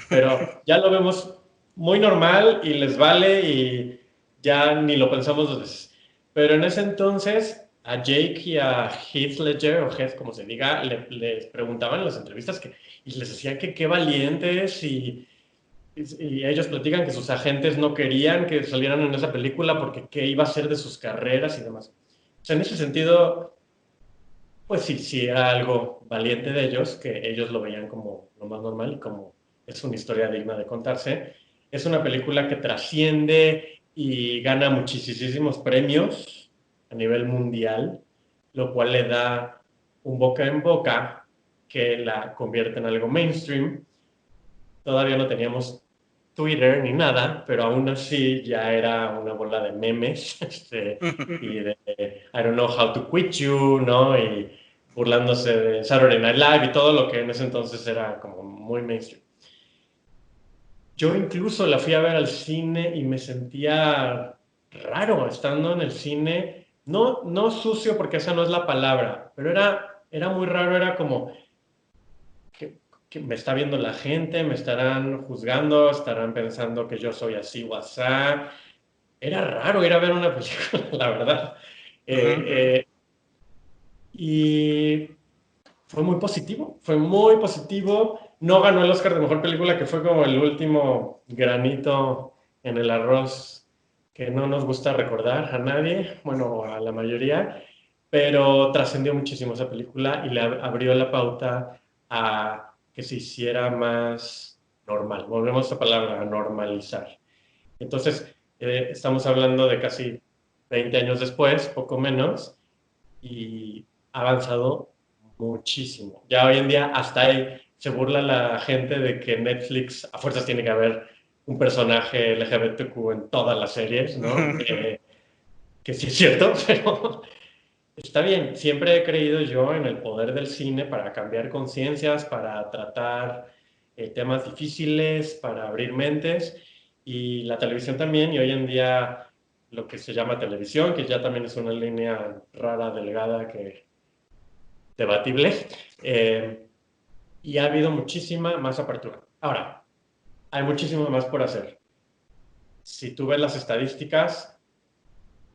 pero ya lo vemos muy normal y les vale y ya ni lo pensamos dos veces. Pero en ese entonces a Jake y a Heath Ledger, o Heath como se diga, les preguntaban en las entrevistas que y les decían que qué valientes y ellos platican que sus agentes no querían que salieran en esa película porque qué iba a ser de sus carreras y demás. O sea, en ese sentido, pues sí, sí era algo valiente de ellos, que ellos lo veían como lo más normal y como es una historia digna de contarse. Es una película que trasciende y gana muchísimos premios a nivel mundial, lo cual le da un boca en boca que la convierte en algo mainstream. Todavía no teníamos Twitter ni nada, pero aún así ya era una bola de memes y de I don't know how to quit you, ¿no? Y burlándose de Saturday Night Live y todo lo que en ese entonces era como muy mainstream. Yo incluso la fui a ver al cine y me sentía raro estando en el cine, no, no sucio porque esa no es la palabra, pero era muy raro, era como, que, que me está viendo la gente, me estarán juzgando, estarán pensando que yo soy así o asá. Era raro ir a ver una película, la verdad. Ujú. Eh, y fue muy positivo. No ganó el Oscar de Mejor Película, que fue como el último granito en el arroz que no nos gusta recordar a nadie, bueno, a la mayoría, pero trascendió muchísimo esa película y le abrió la pauta a que se hiciera más normal. Volvemos a esta palabra, a normalizar. Entonces, estamos hablando de casi 20 años después, poco menos, y ha avanzado muchísimo. Ya hoy en día hasta ahí se burla la gente de que Netflix a fuerzas tiene que haber un personaje LGBTQ en todas las series, ¿no? Que sí es cierto, pero está bien. Siempre he creído yo en el poder del cine para cambiar conciencias, para tratar temas difíciles, para abrir mentes, y la televisión también, y hoy en día lo que se llama televisión, que ya también es una línea rara, delgada, que debatible, eh, y ha habido muchísima más apertura. Ahora, hay muchísimo más por hacer. Si tú ves las estadísticas,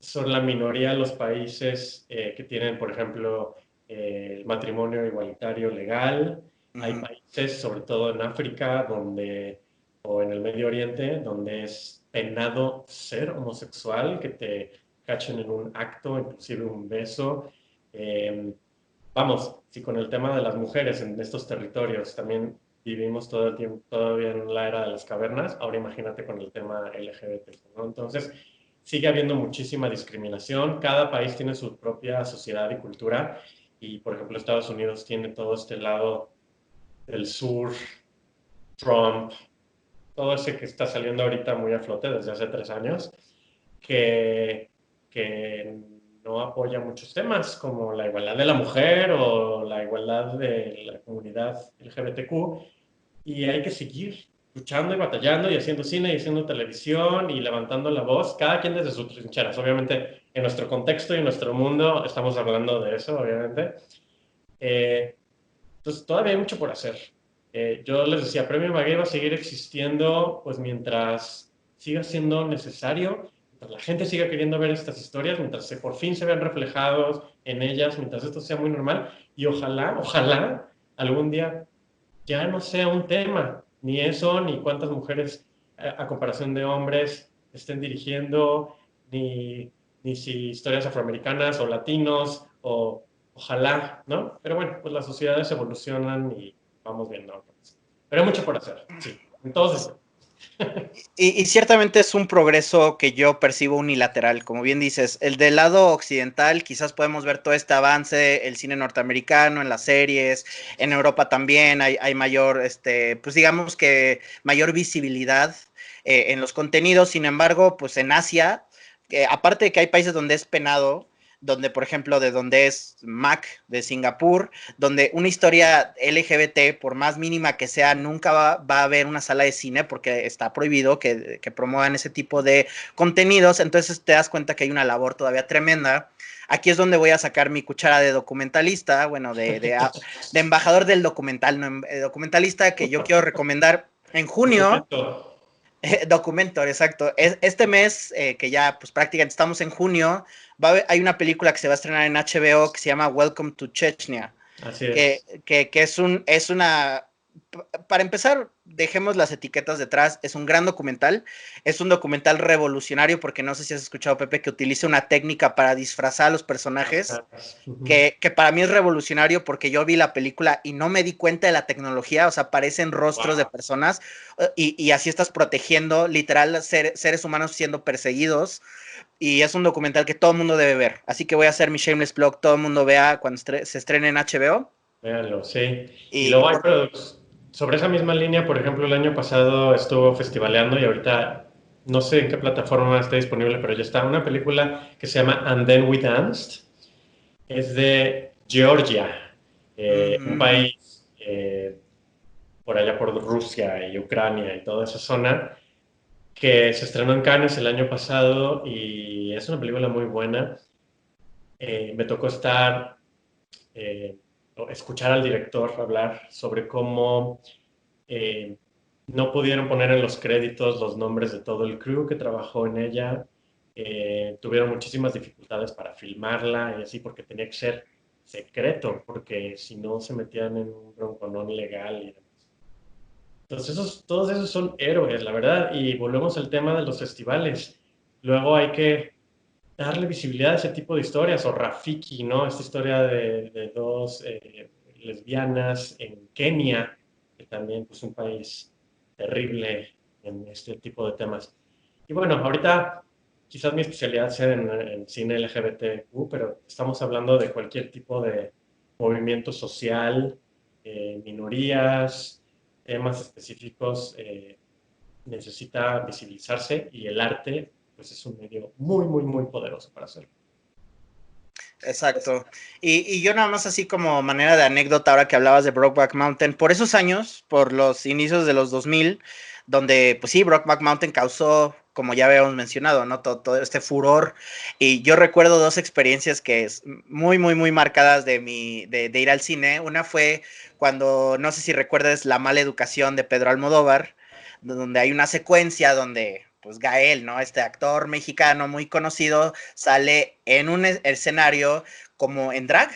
son la minoría los países que tienen, por ejemplo, el matrimonio igualitario legal. Hay Ujú. países, sobre todo en África, o en el Medio Oriente, donde es penado ser homosexual, que te cachen en un acto, inclusive un beso. Eh, vamos, si con el tema de las mujeres en estos territorios también vivimos todo el tiempo todavía en la era de las cavernas, ahora imagínate con el tema LGBT, ¿no? Entonces, sigue habiendo muchísima discriminación, cada país tiene su propia sociedad y cultura, y por ejemplo Estados Unidos tiene todo este lado del sur, Trump, todo ese que está saliendo ahorita muy a flote desde hace 3 años, que, que no apoya muchos temas como la igualdad de la mujer o la igualdad de la comunidad LGBTQ, y hay que seguir luchando y batallando y haciendo cine y haciendo televisión y levantando la voz, cada quien desde sus trincheras. Obviamente, en nuestro contexto y en nuestro mundo estamos hablando de eso, obviamente. Eh, entonces, todavía hay mucho por hacer. Yo les decía, Premio Maguey va a seguir existiendo pues mientras siga siendo necesario, mientras la gente siga queriendo ver estas historias, mientras por fin se vean reflejados en ellas, mientras esto sea muy normal y ojalá, ojalá algún día ya no sea un tema, ni eso, ni cuántas mujeres a comparación de hombres estén dirigiendo, ni si historias afroamericanas o latinos, o ojalá, ¿no? Pero bueno, pues las sociedades evolucionan y vamos viendo. Pero hay mucho por hacer, sí. Entonces, Y ciertamente es un progreso que yo percibo unilateral, como bien dices, el del lado occidental quizás podemos ver todo este avance, el cine norteamericano, en las series, en Europa también hay mayor, pues digamos que mayor visibilidad en los contenidos, sin embargo, pues en Asia, aparte de que hay países donde es penado, donde por ejemplo de donde es Mac de Singapur, donde una historia LGBT, por más mínima que sea, nunca va a haber una sala de cine porque está prohibido que promuevan ese tipo de contenidos, entonces te das cuenta que hay una labor todavía tremenda. Aquí es donde voy a sacar mi cuchara de documentalista, bueno, de embajador del documental, no, documentalista que yo quiero recomendar en junio. documento. Documentor, exacto. Este mes, que ya pues prácticamente estamos en junio, hay una película que se va a estrenar en HBO que se llama Welcome to Chechnya, Así es. que es una, para empezar, dejemos las etiquetas detrás, es un gran documental, es un documental revolucionario porque no sé si has escuchado, Pepe, que utiliza una técnica para disfrazar a los personajes que para mí es revolucionario porque yo vi la película y no me di cuenta de la tecnología, o sea, aparecen rostros de Wow. personas y así estás protegiendo literal seres humanos siendo perseguidos y es un documental que todo el mundo debe ver. Así que voy a hacer mi shameless blog, todo el mundo vea cuando se estrene en HBO. Véanlo, sí. Y Y luego hay pues, sobre esa misma línea, por ejemplo, el año pasado estuvo festivaleando y ahorita no sé en qué plataforma está disponible, pero ya está una película que se llama And Then We Danced. Es de Georgia, un mm, país por allá por Rusia y Ucrania y toda esa zona, que se estrenó en Cannes el año pasado y es una película muy buena. Me tocó eh, escuchar al director hablar sobre cómo eh, no pudieron poner en los créditos los nombres de todo el crew que trabajó en ella. Tuvieron muchísimas dificultades para filmarla y así porque tenía que ser secreto, porque si no se metían en un bronconón legal y demás. Entonces, todos esos son héroes, la verdad. Y volvemos al tema de los festivales. Luego hay que darle visibilidad a ese tipo de historias, o Rafiki, ¿no? Esta historia de dos lesbianas en Kenia, que también es pues, un país terrible en este tipo de temas. Y bueno, ahorita quizás mi especialidad sea en cine LGBTQ, pero estamos hablando de cualquier tipo de movimiento social, minorías, temas específicos, necesita visibilizarse y el arte pues es un medio muy, muy, muy poderoso para hacerlo. exacto. Y yo nada más así como manera de anécdota, ahora que hablabas de Brokeback Mountain, por esos años, por los inicios de los 2000, donde pues sí, Brokeback Mountain causó, como ya habíamos mencionado, ¿no? Todo este furor. Y yo recuerdo dos experiencias que es muy, muy, muy marcadas de ir al cine. Una fue cuando, no sé si recuerdas, La mala educación de Pedro Almodóvar, donde hay una secuencia donde pues Gael, ¿no? Este actor mexicano muy conocido, sale en un escenario como en drag,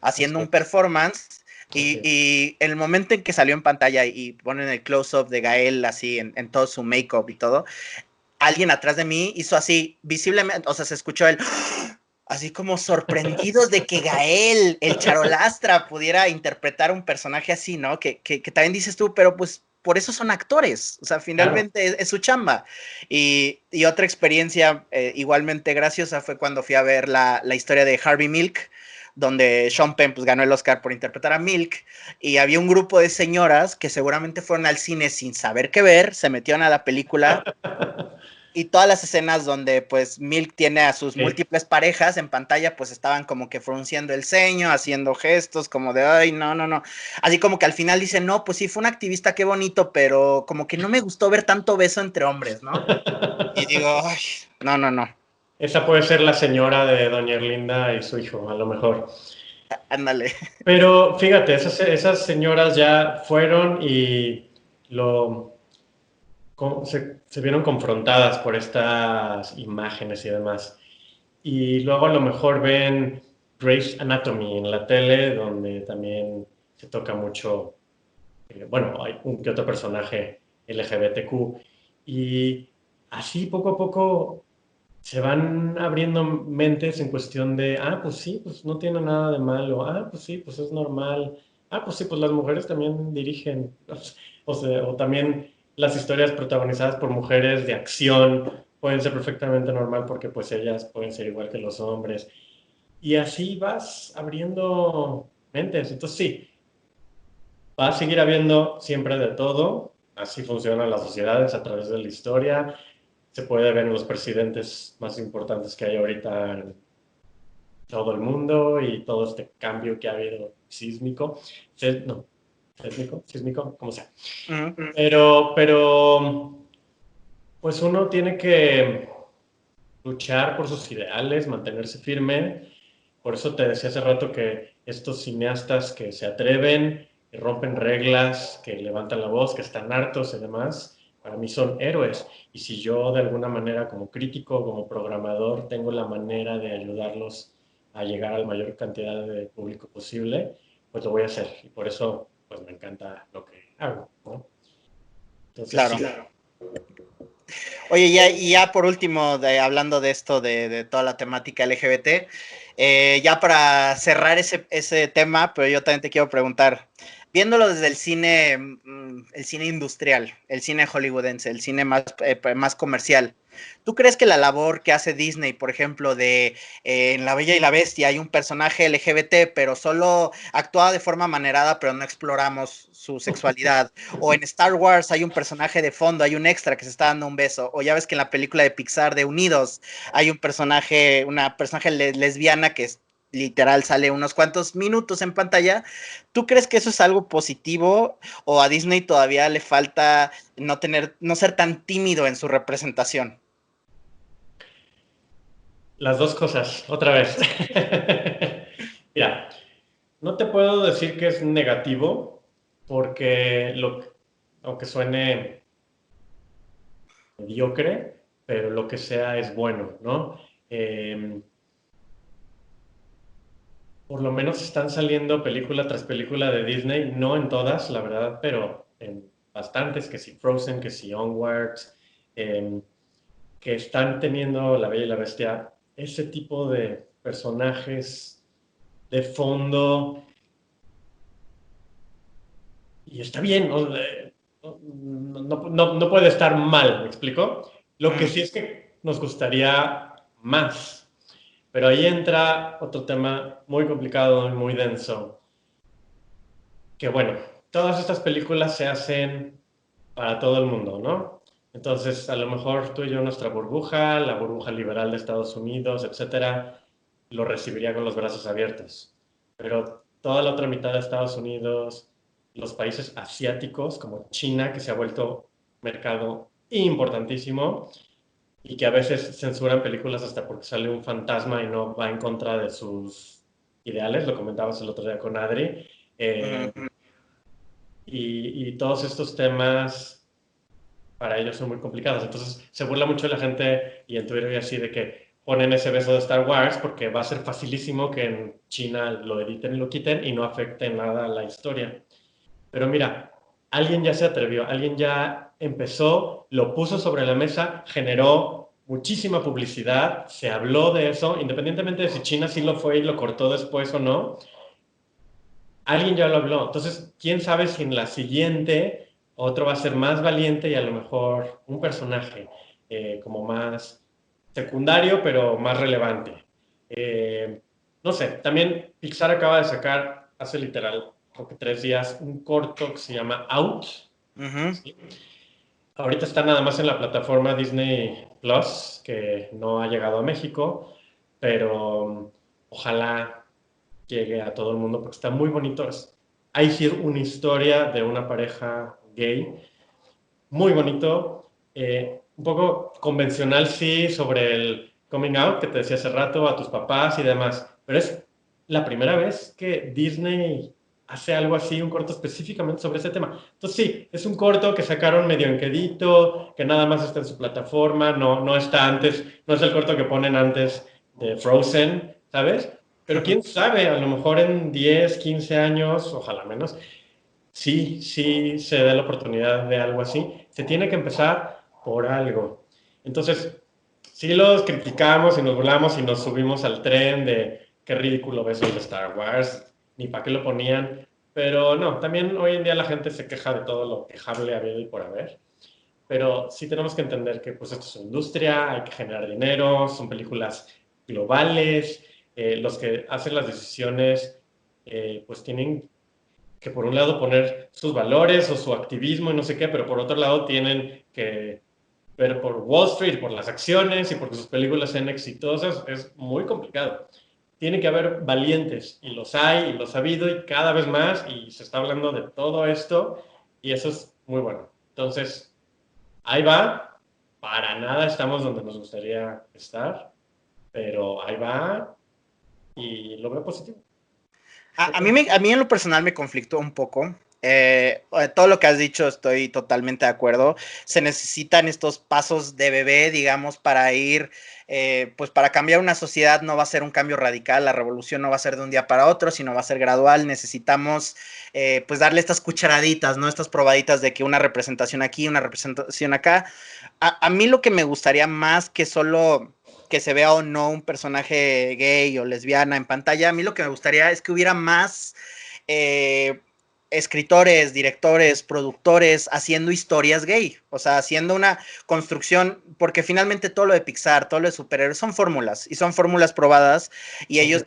haciendo Así un es, performance. así es. Y el momento en que salió en pantalla y ponen el close-up de Gael así en todo su make-up y todo, alguien atrás de mí hizo así, visiblemente, o sea, se escuchó el así como sorprendidos de que Gael, el charolastra, pudiera interpretar un personaje así, ¿no? Que también dices tú, pero pues por eso son actores, o sea, Claro. finalmente es su chamba. Y otra experiencia igualmente graciosa fue cuando fui a ver la historia de Harvey Milk, donde Sean Penn pues, ganó el Oscar por interpretar a Milk, y había un grupo de señoras que seguramente fueron al cine sin saber qué ver, se metieron a la película y todas las escenas donde pues Milk tiene a sus Sí. múltiples parejas en pantalla pues estaban como que frunciendo el ceño, haciendo gestos como de ay, no, no, no. Así como que al final dicen, no, pues sí, fue un activista, qué bonito, pero como que no me gustó ver tanto beso entre hombres, ¿no? Y digo, ay, no, no, no, Esa puede ser la señora de Doña Erlinda y su hijo, a lo mejor. ándale. Pero fíjate, esas señoras ya fueron y lo, se vieron confrontadas por estas imágenes y demás. Y luego a lo mejor ven Grey's Anatomy en la tele, donde también se toca mucho, bueno, hay un que otro personaje LGBTQ. Y así poco a poco se van abriendo mentes en cuestión de, ah, pues sí, pues no tiene nada de malo, ah, pues sí, pues es normal, ah, pues sí, pues las mujeres también dirigen, o sea, o también las historias protagonizadas por mujeres de acción pueden ser perfectamente normal porque pues ellas pueden ser igual que los hombres. Y así vas abriendo mentes. Entonces sí, va a seguir habiendo siempre de todo. Así funcionan las sociedades a través de la historia. Se puede ver en los presidentes más importantes que hay ahorita en todo el mundo y todo este cambio que ha habido sísmico. No, sísmico, como sea. Uh -huh. Pero, pues uno tiene que luchar por sus ideales, mantenerse firme. Por eso te decía hace rato que estos cineastas que se atreven, que rompen reglas, que levantan la voz, que están hartos y demás, para mí son héroes. Y si yo de alguna manera como crítico, como programador, tengo la manera de ayudarlos a llegar a la mayor cantidad de público posible, pues lo voy a hacer. Y por eso, pues me encanta lo que hago, ¿no? Entonces, Claro. sí. Claro. Oye, y ya por último, hablando de esto, de toda la temática LGBT, ya para cerrar ese tema, pero yo también te quiero preguntar, viéndolo desde el cine industrial, el cine hollywoodense, el cine más comercial, ¿tú crees que la labor que hace Disney, por ejemplo, de en La Bella y la Bestia hay un personaje LGBT, pero solo actúa de forma manerada, pero no exploramos su sexualidad? O en Star Wars hay un personaje de fondo, hay un extra que se está dando un beso. O ya ves que en la película de Pixar de Unidos hay una personaje lesbiana que es literal sale unos cuantos minutos en pantalla. ¿Tú crees que eso es algo positivo o a Disney todavía le falta no ser tan tímido en su representación? Las dos cosas, otra vez. Mira, no te puedo decir que es negativo, porque aunque suene mediocre, pero lo que sea es bueno, ¿no? Eh, por lo menos están saliendo película tras película de Disney, no en todas, la verdad, pero en bastantes, que si Frozen, que si Onward, eh, que están teniendo La Bella y la Bestia, ese tipo de personajes de fondo. Y está bien, no puede estar mal, ¿me explico? Lo que Mm, sí es que nos gustaría más, pero ahí entra otro tema muy complicado y muy denso, que bueno, todas estas películas se hacen para todo el mundo, ¿no? Entonces, a lo mejor tú y yo, nuestra burbuja, la burbuja liberal de Estados Unidos, etcétera, lo recibiría con los brazos abiertos. Pero toda la otra mitad de Estados Unidos, los países asiáticos, como China, que se ha vuelto mercado importantísimo y que a veces censuran películas hasta porque sale un fantasma y no va en contra de sus ideales, lo comentabas el otro día con Adri, ujú. eh, y todos estos temas para ellos son muy complicados. Entonces se burla mucho la gente y en Twitter y así de que ponen ese beso de Star Wars porque va a ser facilísimo que en China lo editen y lo quiten y no afecte en nada a la historia. Pero mira, alguien ya se atrevió, alguien ya empezó, lo puso sobre la mesa, generó muchísima publicidad, se habló de eso, independientemente de si China sí lo fue y lo cortó después o no, alguien ya lo habló. Entonces, quién sabe si en la siguiente otro va a ser más valiente y a lo mejor un personaje como más secundario, pero más relevante. Eh, no sé, también Pixar acaba de sacar hace literal, creo que 3 días, un corto que se llama Out. Ujú. ¿Sí? Ahorita está nada más en la plataforma Disney Plus, que no ha llegado a México, pero ojalá llegue a todo el mundo porque está muy bonito. Hay sí una historia de una pareja gay, muy bonito, un poco convencional sí sobre el coming out que te decía hace rato a tus papás y demás, pero es la primera vez que Disney hace algo así, un corto específicamente sobre ese tema. Entonces sí, es un corto que sacaron medio enquedito, que nada más está en su plataforma, no está antes, no es el corto que ponen antes de Frozen, ¿sabes? Pero quién sabe, a lo mejor en 10, 15 años, ojalá menos, sí se dé la oportunidad de algo así. Se tiene que empezar por algo. Entonces, sí los criticamos y nos burlamos y nos subimos al tren de qué ridículo ves el de Star Wars, ni para qué lo ponían. Pero no, también hoy en día la gente se queja de todo lo quejable habido y por haber. Pero sí tenemos que entender que pues esto es una industria, hay que generar dinero, son películas globales, los que hacen las decisiones pues tienen que por un lado poner sus valores o su activismo y no sé qué, pero por otro lado tienen que ver por Wall Street, por las acciones y porque sus películas sean exitosas, es muy complicado. Tiene que haber valientes y los hay y los ha habido y cada vez más y se está hablando de todo esto y eso es muy bueno. Entonces, ahí va, para nada estamos donde nos gustaría estar, pero ahí va y lo veo positivo. A mí en lo personal me conflictó un poco. Todo lo que has dicho estoy totalmente de acuerdo. Se necesitan estos pasos de bebé, digamos, para ir, pues para cambiar una sociedad no va a ser un cambio radical, la revolución no va a ser de un día para otro, sino va a ser gradual. Necesitamos, pues darle estas cucharaditas, ¿no? Estas probaditas de que una representación aquí, una representación acá. A mí lo que me gustaría más que solo que se vea o no un personaje gay o lesbiana en pantalla, a mí lo que me gustaría es que hubiera más eh, escritores, directores, productores haciendo historias gay, o sea, haciendo una construcción, porque finalmente todo lo de Pixar, todo lo de superhéroes son fórmulas y son fórmulas probadas y ellos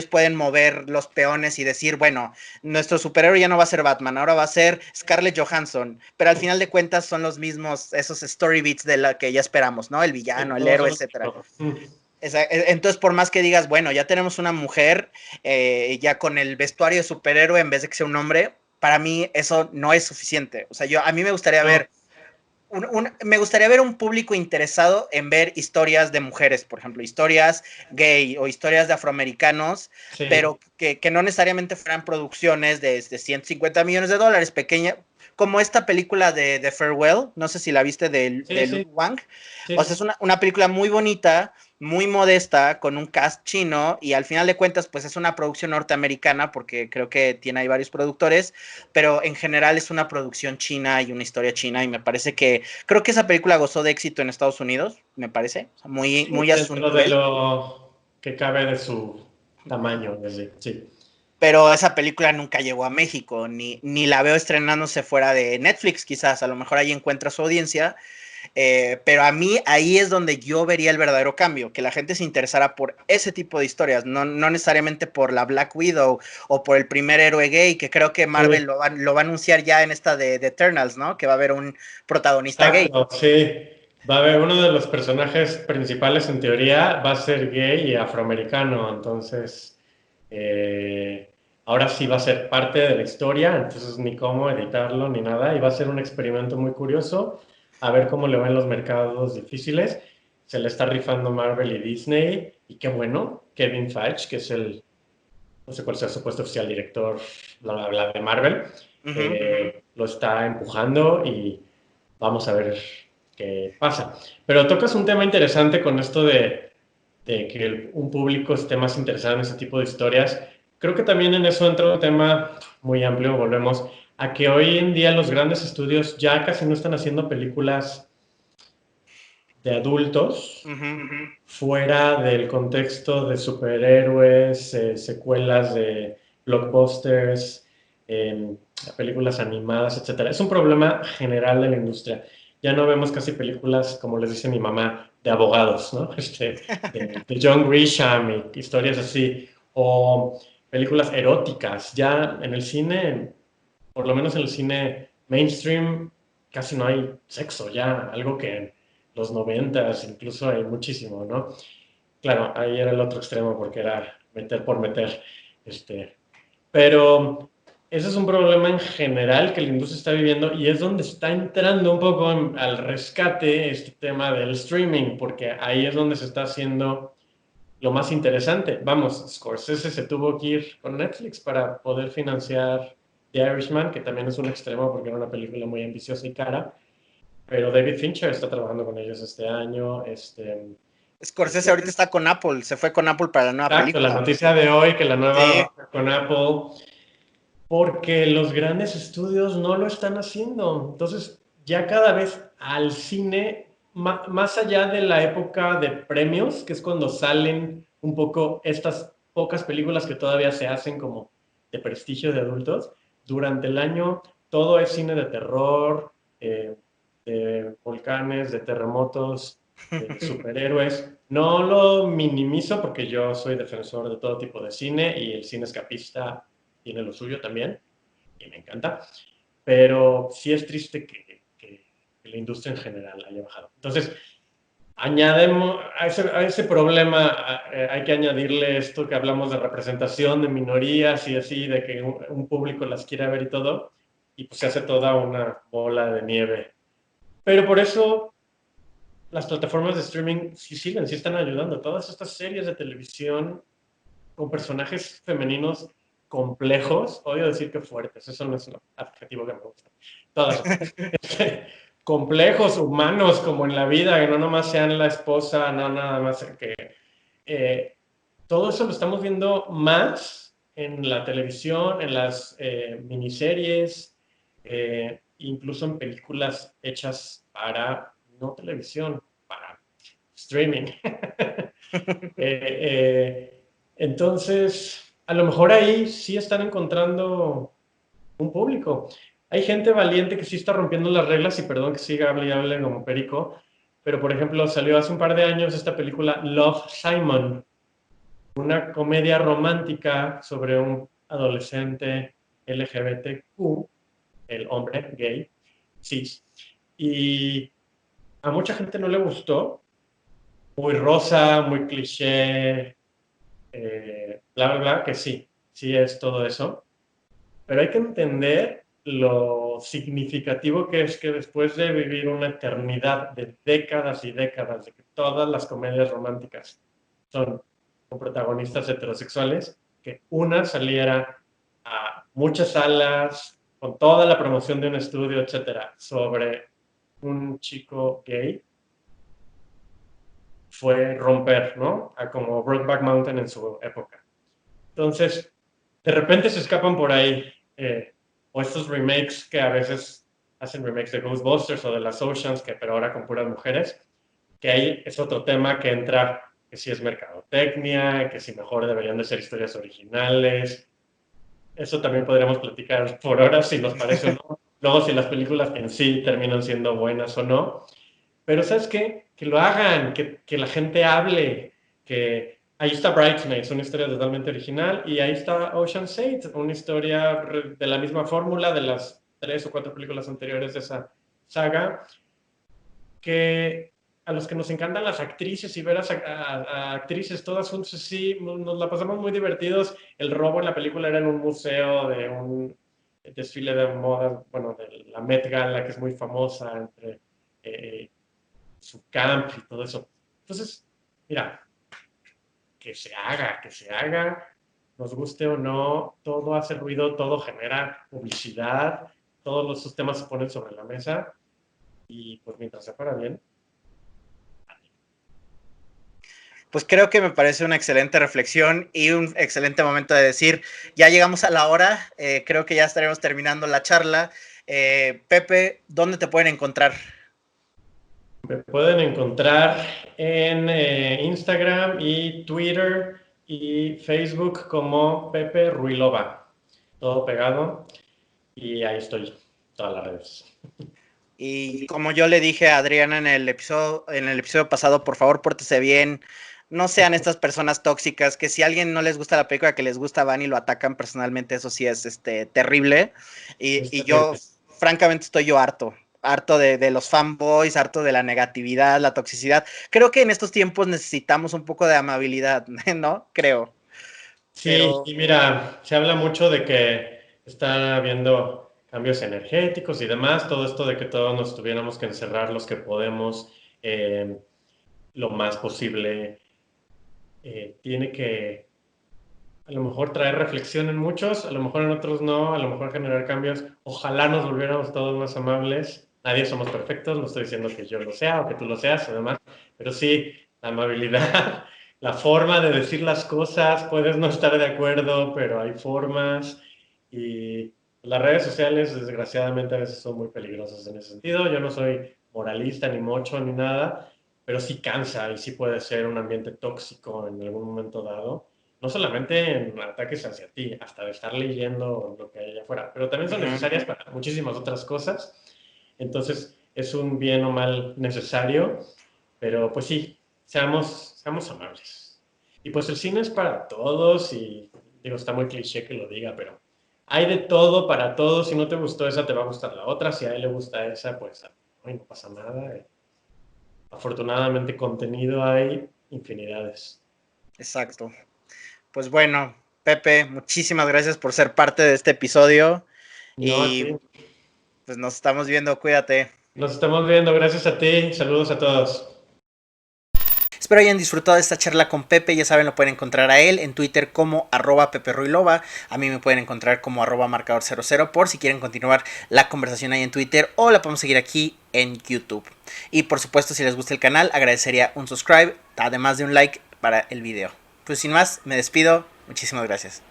pueden mover los peones y decir, bueno, nuestro superhéroe ya no va a ser Batman, ahora va a ser Scarlett Johansson, pero al final de cuentas son los mismos esos story beats de la que ya esperamos, ¿no? El villano, el Todos héroe, son los etcétera. mismos. Entonces, por más que digas, bueno, ya tenemos una mujer ya con el vestuario de superhéroe en vez de que sea un hombre, para mí eso no es suficiente. O sea, a mí me gustaría No, ver me gustaría ver un público interesado en ver historias de mujeres, por ejemplo, historias gay o historias de afroamericanos, sí, pero que no necesariamente fueran producciones de 150 millones de dólares, pequeña, como esta película de Farewell, no sé si la viste sí, de Lu sí, Wang. sí, O sí. sea, es una película muy bonita, muy modesta, con un cast chino, y al final de cuentas, pues es una producción norteamericana, porque creo que tiene ahí varios productores, pero en general es una producción china y una historia china, y me parece que, creo que esa película gozó de éxito en Estados Unidos, me parece, o sea, muy, Sí, muy a su dentro de nivel. lo que cabe de su tamaño, sí. Pero esa película nunca llegó a México, ni la veo estrenándose fuera de Netflix, quizás, a lo mejor ahí encuentra su audiencia, pero a mí ahí es donde yo vería el verdadero cambio, que la gente se interesara por ese tipo de historias, no necesariamente por la Black Widow o por el primer héroe gay, que creo que Marvel Sí, lo va a anunciar ya en esta de Eternals, ¿no? Que va a haber un protagonista gay. exacto, sí. Va a haber uno de los personajes principales, en teoría, va a ser gay y afroamericano, entonces ahora sí va a ser parte de la historia, entonces ni cómo editarlo ni nada, y va a ser un experimento muy curioso, a ver cómo le va en los mercados difíciles. Se le está rifando Marvel y Disney, y qué bueno, Kevin Feige, que es el no sé cuál sea su puesto oficial, director, bla, bla, bla, de Marvel, Uh -huh. lo está empujando y vamos a ver qué pasa. Pero tocas un tema interesante con esto de que un público esté más interesado en ese tipo de historias. Creo que también en eso entra un tema muy amplio, volvemos a que hoy en día los grandes estudios ya casi no están haciendo películas de adultos, Ujú. fuera del contexto de superhéroes, secuelas de blockbusters, eh, películas animadas, etcétera. Es un problema general de la industria. Ya no vemos casi películas, como les dice mi mamá, de abogados, ¿no? De John Grisham y historias así, o películas eróticas. Ya en el cine, por lo menos en el cine mainstream, casi no hay sexo, ya algo que en los noventas incluso hay muchísimo, ¿no? Claro, ahí era el otro extremo porque era meter por meter, este, pero ese es un problema en general que la industria está viviendo y es donde está entrando un poco al rescate este tema del streaming, porque ahí es donde se está haciendo lo más interesante. Vamos, Scorsese se tuvo que ir con Netflix para poder financiar The Irishman, que también es un extremo porque era una película muy ambiciosa y cara, pero David Fincher está trabajando con ellos este año. Scorsese ahorita está con Apple, se fue con Apple para la nueva Exacto, la película. noticia de hoy que la nueva Sí, va con Apple, porque los grandes estudios no lo están haciendo. Entonces, ya cada vez al cine, más allá de la época de premios, que es cuando salen un poco estas pocas películas que todavía se hacen como de prestigio de adultos, durante el año todo es cine de terror, de volcanes, de terremotos, de superhéroes. No lo minimizo porque yo soy defensor de todo tipo de cine y el cine escapista tiene lo suyo también y me encanta, pero sí es triste que la industria en general haya bajado. Entonces, añademos a ese problema, hay que añadirle esto que hablamos de representación de minorías y así, de que un público las quiera ver y todo, y pues se hace toda una bola de nieve. Pero por eso las plataformas de streaming sí siguen, sí están ayudando. Todas estas series de televisión con personajes femeninos complejos, odio decir que fuertes, eso no es un adjetivo que me gusta. Todas complejos, humanos, como en la vida, que no nomás sean la esposa, no nada más que... eh, todo eso lo estamos viendo más en la televisión, en las miniseries, incluso en películas hechas para, no televisión, para streaming. Entonces, a lo mejor ahí sí están encontrando un público. Hay gente valiente que sí está rompiendo las reglas y perdón que siga hable y hable como perico, pero por ejemplo salió hace un par de años esta película Love, Simon, una comedia romántica sobre un adolescente LGBTQ, el hombre gay, cis, y a mucha gente no le gustó, muy rosa, muy cliché, bla, bla, bla, que sí, sí es todo eso, pero hay que entender lo significativo que es que después de vivir una eternidad de décadas y décadas de que todas las comedias románticas son con protagonistas heterosexuales, que una saliera a muchas salas, con toda la promoción de un estudio, etcétera, sobre un chico gay, fue romper, ¿no? A como Brokeback Mountain en su época. Entonces, de repente se escapan por ahí, o estos remakes que a veces hacen remakes de Ghostbusters o de las Oceans, que pero ahora con puras mujeres, que ahí es otro tema que entra, que si es mercadotecnia, que si mejor deberían de ser historias originales. Eso también podríamos platicar por horas si nos parece o no. Luego si las películas en sí terminan siendo buenas o no. Pero ¿sabes qué? Que lo hagan, que la gente hable, que ahí está Bridesmaids, una historia totalmente original, y ahí está Ocean's 8, una historia de la misma fórmula de las 3 o 4 películas anteriores de esa saga, que a los que nos encantan las actrices y ver a actrices todas juntas, sí, nos la pasamos muy divertidos. El robo en la película era en un museo de un desfile de moda, bueno, de la Met Gala, que es muy famosa entre eh, su camp y todo eso. Entonces, mira, que se haga, nos guste o no, todo hace ruido, todo genera publicidad, todos los temas se ponen sobre la mesa y pues mientras se para bien. pues creo que me parece una excelente reflexión y un excelente momento de decir, ya llegamos a la hora, creo que ya estaremos terminando la charla. Pepe, ¿dónde te pueden encontrar? Me pueden encontrar en Instagram y Twitter y Facebook como Pepe Ruilova. Todo pegado y ahí estoy, todas las redes. Y como yo le dije a Adriana en el episodio pasado, por favor, pórtese bien. No sean estas personas tóxicas que si a alguien no les gusta la película que les gusta van y lo atacan personalmente, eso sí es terrible. Es Y yo, terrible. francamente, estoy yo harto de los fanboys, harto de la negatividad, la toxicidad. Creo que en estos tiempos necesitamos un poco de amabilidad, ¿no? Creo. Sí, Pero y mira, se habla mucho de que está habiendo cambios energéticos y demás, todo esto de que todos nos tuviéramos que encerrar los que podemos eh, lo más posible, tiene que a lo mejor traer reflexión en muchos, a lo mejor en otros no, a lo mejor generar cambios. Ojalá nos volviéramos todos más amables. Nadie somos perfectos, no estoy diciendo que yo lo sea o que tú lo seas o demás, pero sí la amabilidad, la forma de decir las cosas, puedes no estar de acuerdo, pero hay formas y las redes sociales desgraciadamente a veces son muy peligrosas en ese sentido. Yo no soy moralista ni mocho ni nada, pero sí cansa y sí puede ser un ambiente tóxico en algún momento dado, no solamente en ataques hacia ti, hasta de estar leyendo lo que hay allá afuera, pero también son ujú, necesarias para muchísimas otras cosas. Entonces, es un bien o mal necesario, pero pues sí, seamos amables. Y pues el cine es para todos y digo, está muy cliché que lo diga, pero hay de todo para todos. Si no te gustó esa, te va a gustar la otra. Si a él le gusta esa, pues ay, no pasa nada. Afortunadamente contenido hay infinidades. exacto. Pues bueno, Pepe, muchísimas gracias por ser parte de este episodio No a ti. y pues nos estamos viendo, cuídate. Nos estamos viendo, gracias a ti. Saludos a todos. Espero hayan disfrutado de esta charla con Pepe, ya saben, lo pueden encontrar a él en Twitter como @peperruilova, a mí me pueden encontrar como @marcador00 por si quieren continuar la conversación ahí en Twitter o la podemos seguir aquí en YouTube. Y por supuesto, si les gusta el canal, agradecería un subscribe, además de un like para el video. Pues sin más, me despido, muchísimas gracias.